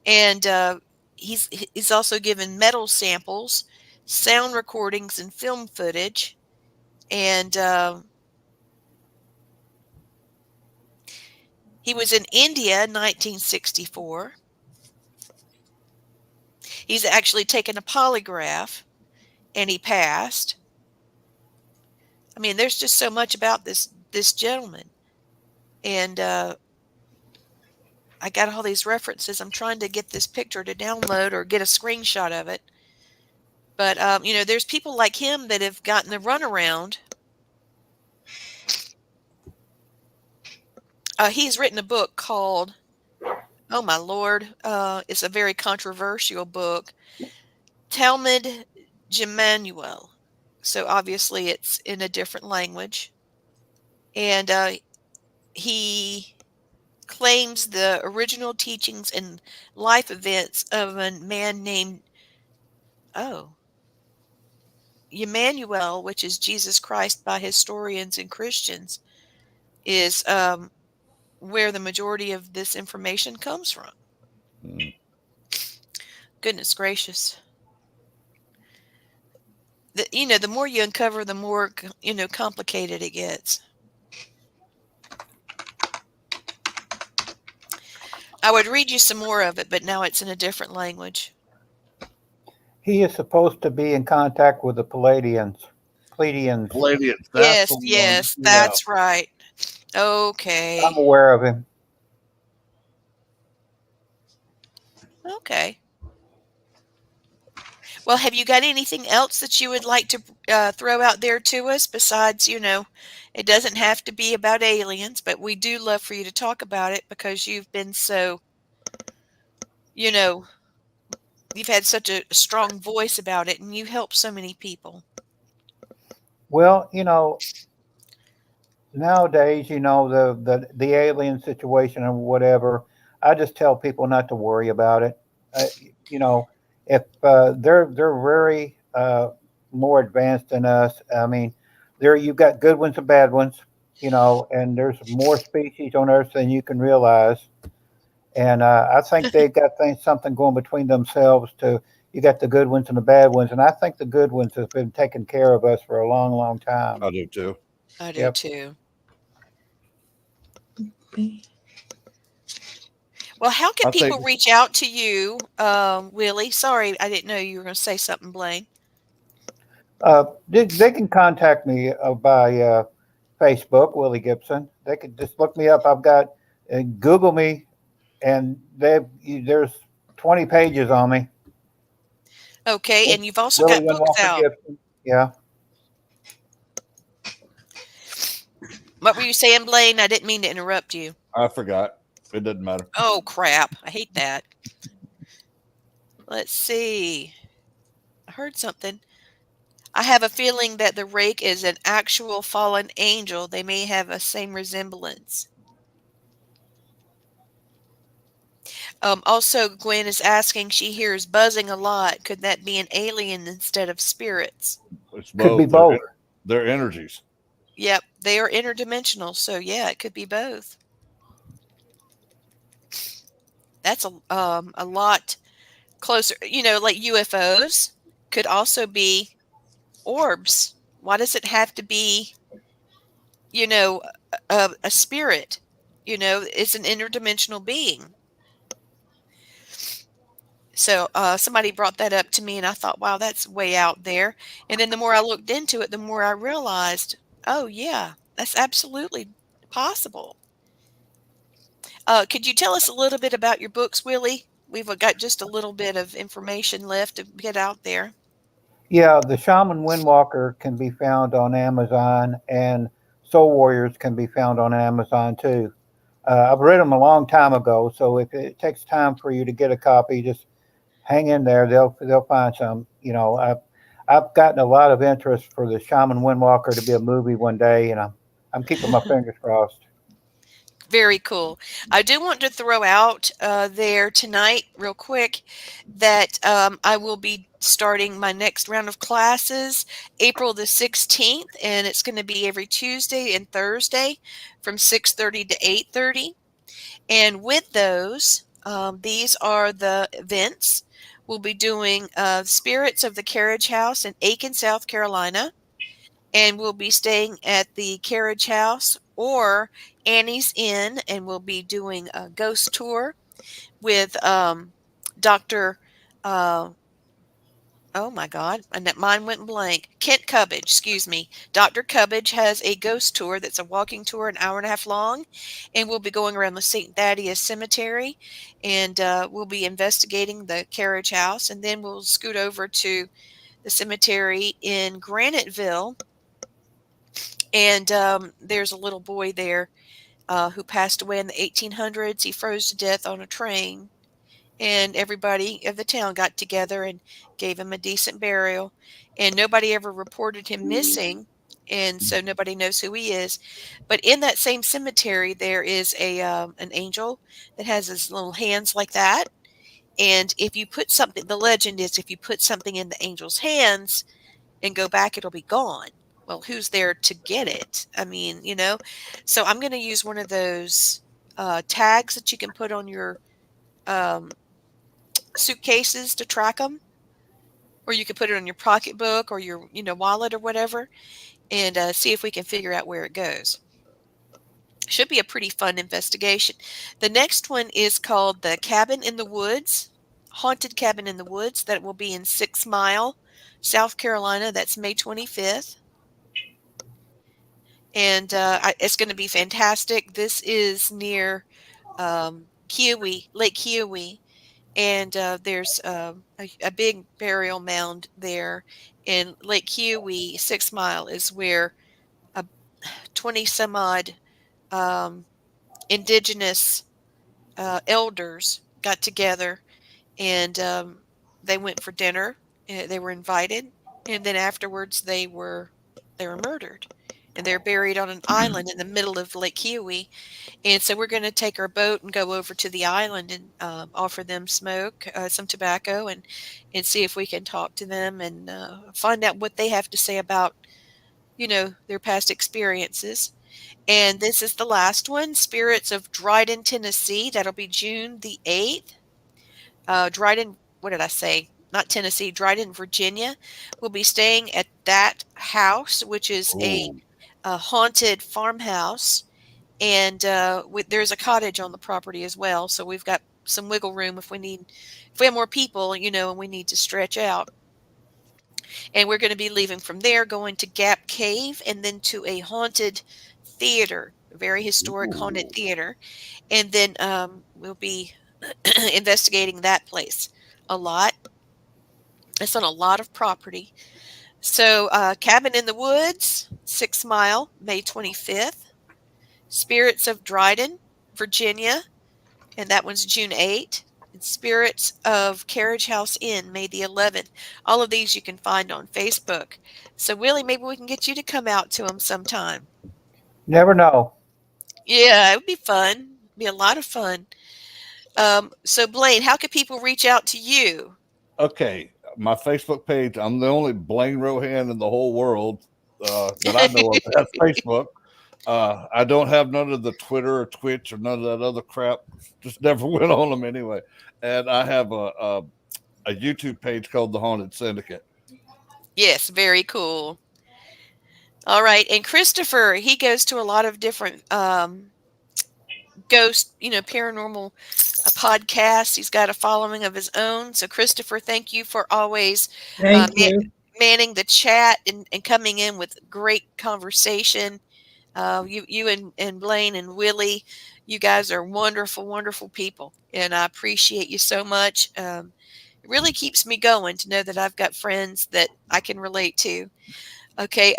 And he's also given metal samples, sound recordings, and film footage. And he was in India in 1964. He's actually taken a polygraph, and he passed. I mean, there's just so much about this gentleman. And I got all these references. I'm trying to get this picture to download or get a screenshot of it. But, there's people like him that have gotten the runaround. He's written a book called, oh my Lord, it's a very controversial book, Talmud Gemanuel. So obviously it's in a different language. And he claims the original teachings and life events of a man named, Emmanuel, which is Jesus Christ by historians and Christians, is where the majority of this information comes from. Goodness gracious. The more you uncover, the more, complicated it gets. I would read you some more of it, but now it's in a different language. He is supposed to be in contact with the Palladians. Yes, that's right. Okay. I'm aware of him. Okay. Well, have you got anything else that you would like to throw out there to us besides, it doesn't have to be about aliens, but we do love for you to talk about it because you've been so, you've had such a strong voice about it and you help so many people. Well, nowadays, the alien situation and whatever, I just tell people not to worry about it. If they're very more advanced than us. I mean, you've got good ones and bad ones, and there's more species on Earth than you can realize. And I think they've got something going between themselves too. You got the good ones and the bad ones, and I think the good ones have been taking care of us for a long, long time. I do too. I do too. Well, how can people reach out to you, Willie? Sorry, I didn't know you were going to say something, Blaine. They can contact me by Facebook, Willie Gibson. They could just look me up. I've got Google me, and there's 20 pages on me. Okay, and you've also got books out. Gibson. Yeah. What were you saying, Blaine? I didn't mean to interrupt you. I forgot. It doesn't matter. Oh, crap. I hate that. Let's see. I heard something. I have a feeling that the rake is an actual fallen angel. They may have a same resemblance. Also, Gwen is asking, she hears buzzing a lot. Could that be an alien instead of spirits? It's both. Could be both. They're energies. Yep, they are interdimensional. So, yeah, it could be both. That's a lot closer. Like UFOs could also be orbs. Why does it have to be, a spirit? It's an interdimensional being. So somebody brought that up to me and I thought, wow, that's way out there. And then the more I looked into it, the more I realized, oh, yeah, that's absolutely possible. Could you tell us a little bit about your books, Willie? We've got just a little bit of information left to get out there. Yeah, The Shaman Windwalker can be found on Amazon, and Soul Warriors can be found on Amazon too. I've read them a long time ago, so if it takes time for you to get a copy, just hang in there. They'll find some. I've gotten a lot of interest for The Shaman Windwalker to be a movie one day, and I'm keeping my fingers crossed. Very cool. I do want to throw out there tonight, real quick, that I will be starting my next round of classes April the 16th, and it's going to be every Tuesday and Thursday from 6:30 to 8:30. And with those, these are the events. We'll be doing Spirits of the Carriage House in Aiken, South Carolina, and we'll be staying at the Carriage House or Annie's Inn, and we'll be doing a ghost tour with Dr. Uh, oh my God, and that mine went blank. Kent Cubbage, excuse me. Dr. Cubbage has a ghost tour that's a walking tour, an hour and a half long, and we'll be going around the St. Thaddeus Cemetery, and we'll be investigating the Carriage House, and then we'll scoot over to the cemetery in Graniteville. And there's a little boy there who passed away in the 1800s. He froze to death on a train, and everybody of the town got together and gave him a decent burial. And nobody ever reported him missing, and so nobody knows who he is. But in that same cemetery, there is a an angel that has his little hands like that. And if you put something, the legend is if you put something in the angel's hands and go back, it'll be gone. Well, who's there to get it? I mean, So I'm going to use one of those tags that you can put on your um, suitcases to track them, or you could put it on your pocketbook or your, wallet or whatever, and see if we can figure out where it goes. Should be a pretty fun investigation. The next one is called the Cabin in the Woods, Haunted Cabin in the Woods. That will be in 6 Mile, South Carolina. That's May 25th. And it's going to be fantastic. This is near Kiowee, Lake Kiowee, and there's a big burial mound there in Lake Kiowee. 6 Mile is where 20 some odd um, indigenous elders got together, and they went for dinner. They were invited, and then afterwards they were murdered, and they're buried on an island in the middle of Lake Kiowee. And so we're going to take our boat and go over to the island and offer them smoke, some tobacco, and see if we can talk to them and find out what they have to say about, their past experiences. And this is the last one, Spirits of Dryden, Tennessee. That'll be June the 8th. Dryden, what did I say? Not Tennessee, Dryden, Virginia. We'll be staying at that house, which is Oh, a haunted farmhouse. And there's a cottage on the property as well. So we've got some wiggle room if we have more people, and we need to stretch out. And we're going to be leaving from there, going to Gap Cave, and then to a haunted theater, a very historic haunted ooh. theater. And then we'll be investigating that place a lot. It's on a lot of property. So, Cabin in the Woods, 6 Mile, May 25th. Spirits of Dryden, Virginia, and that one's June 8th. And Spirits of Carriage House Inn, May the 11th. All of these you can find on Facebook. So, Willie, maybe we can get you to come out to them sometime. Never know. Yeah, it would be fun. Be a lot of fun. So, Blaine, how can people reach out to you? Okay, my Facebook page. I'm the only Blaine Rohan in the whole world that I know of that has Facebook. I don't have none of the Twitter or Twitch or none of that other crap. Just never went on them anyway. And I have a YouTube page called The Haunted Syndicate. Yes, very cool. All right. And Christopher, he goes to a lot of different ghost, paranormal podcasts. He's got a following of his own. So, Christopher, thank you for always Thank you. manning the chat and coming in with great conversation. You and Blaine and Willie, you guys are wonderful, wonderful people, and I appreciate you so much. It really keeps me going to know that I've got friends that I can relate to. Okay.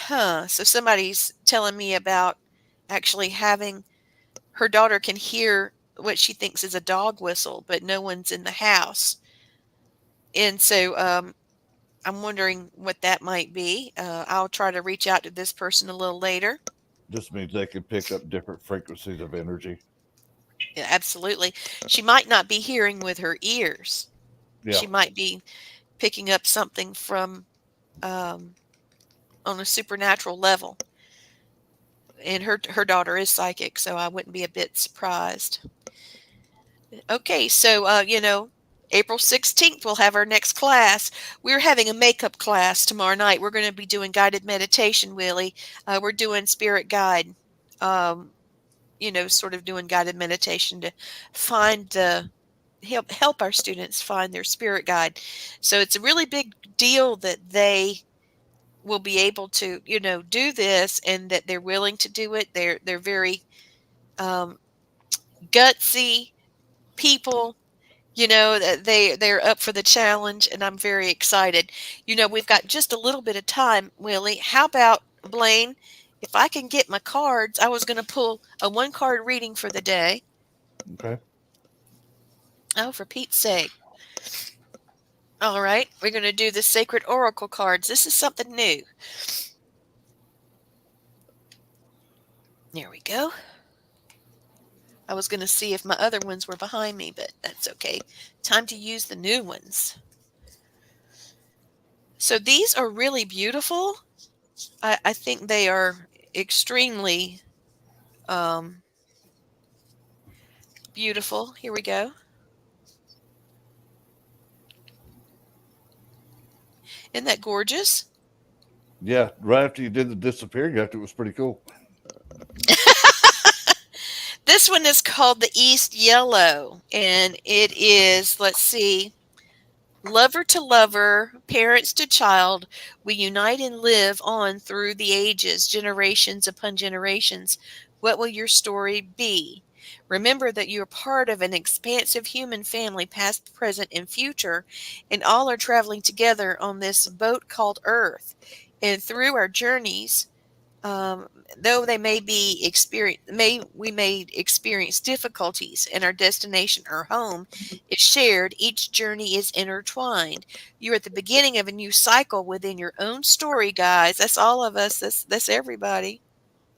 So somebody's telling me about actually having her daughter can hear what she thinks is a dog whistle, but no one's in the house. And so I'm wondering what that might be. I'll try to reach out to this person a little later. Just means they can pick up different frequencies of energy. Yeah, absolutely. She might not be hearing with her ears. Yeah. She might be picking up something from um, on a supernatural level. And her daughter is psychic, so I wouldn't be a bit surprised. Okay, so April 16th we'll have our next class. We're having a makeup class tomorrow night. We're going to be doing guided meditation, Willie. We're doing spirit guide. Um, sort of doing guided meditation to find the help our students find their spirit guide. So it's a really big deal that they will be able to, do this and that they're willing to do it. They're very um, gutsy people. That they're up for the challenge, and I'm very excited. We've got just a little bit of time, Willie. How about Blaine? If I can get my cards, I was going to pull a one card reading for the day. Okay. Oh, for Pete's sake. All right, we're going to do the Sacred Oracle cards. This is something new. There we go. I was going to see if my other ones were behind me, but that's okay. Time to use the new ones. So these are really beautiful. I think they are extremely beautiful. Here we go. Isn't that gorgeous? Yeah. Right after you did the disappearing act, it was pretty cool. This one is called the East Yellow, and it is, let's see, lover to lover, parents to child, we unite and live on through the ages, generations upon generations. What will your story be? Remember that you are part of an expansive human family, past, present, and future, and all are traveling together on this boat called Earth. And through our journeys, um, though they may be we may experience difficulties, and our destination or home is shared. Each journey is intertwined. You're at the beginning of a new cycle within your own story, guys. That's all of us. That's everybody.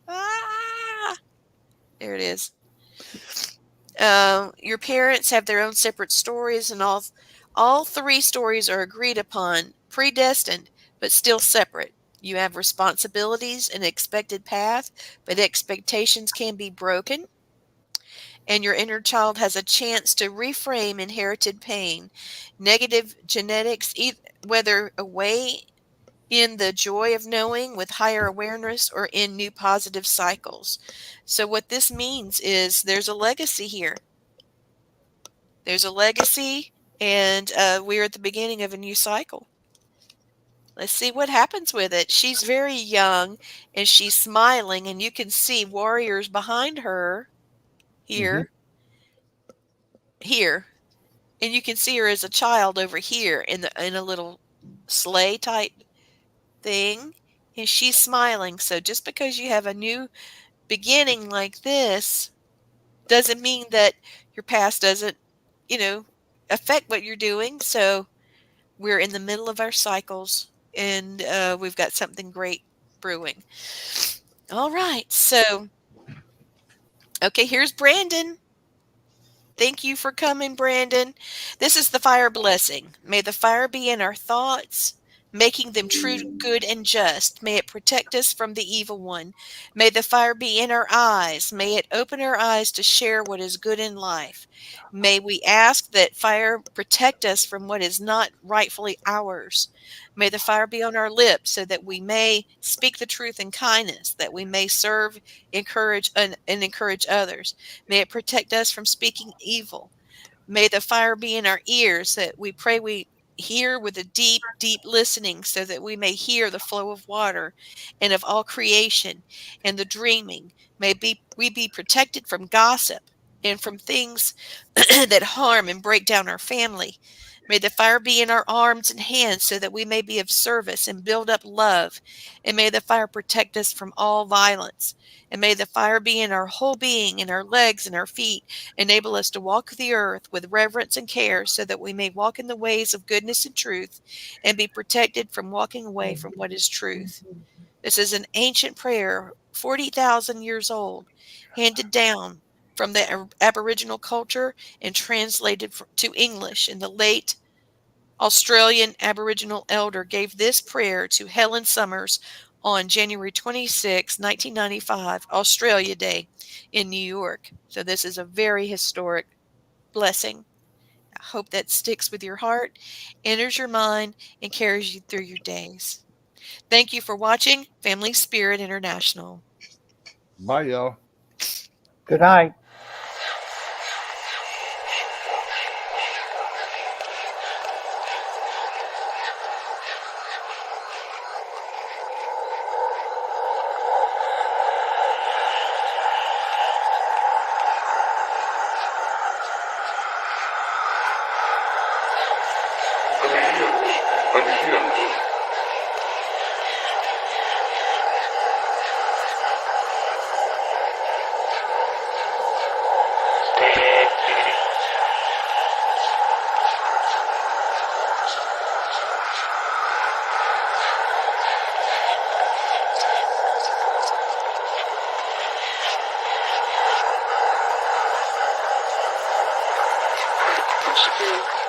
Ah, there it is. Your parents have their own separate stories, and all three stories are agreed upon, predestined, but still separate. You have responsibilities and expected path, but expectations can be broken, and your inner child has a chance to reframe inherited pain, negative genetics, whether away in the joy of knowing with higher awareness or in new positive cycles. So what this means is there's a legacy here. There's a legacy, and we're at the beginning of a new cycle. Let's see what happens with it. She's very young, and she's smiling, and you can see warriors behind her here, here, and you can see her as a child over here in a little sleigh type thing, and she's smiling. So just because you have a new beginning like this doesn't mean that your past doesn't, affect what you're doing. So we're in the middle of our cycles, and we've got something great brewing. All right. So, okay, here's Brandon. Thank you for coming, Brandon. This is the fire blessing. May the fire be in our thoughts, making them true, good, and just. May it protect us from the evil one. May the fire be in our eyes. May it open our eyes to share what is good in life. May we ask that fire protect us from what is not rightfully ours. May the fire be on our lips so that we may speak the truth in kindness, that we may serve, encourage, and encourage others. May it protect us from speaking evil. May the fire be in our ears that we pray we hear with a deep, deep listening so that we may hear the flow of water and of all creation and the dreaming. We be protected from gossip and from things that harm and break down our family. May the fire be in our arms and hands so that we may be of service and build up love. And may the fire protect us from all violence. And may the fire be in our whole being, in our legs and our feet, enable us to walk the earth with reverence and care so that we may walk in the ways of goodness and truth and be protected from walking away from what is truth. This is an ancient prayer, 40,000 years old, handed down from the Aboriginal culture and translated to English in the late Australian Aboriginal elder gave this prayer to Helen Summers on January 26, 1995, Australia Day in New York. So this is a very historic blessing. I hope that sticks with your heart, enters your mind, and carries you through your days. Thank you for watching Family Spirit International. Bye, y'all. Good night. Spirit.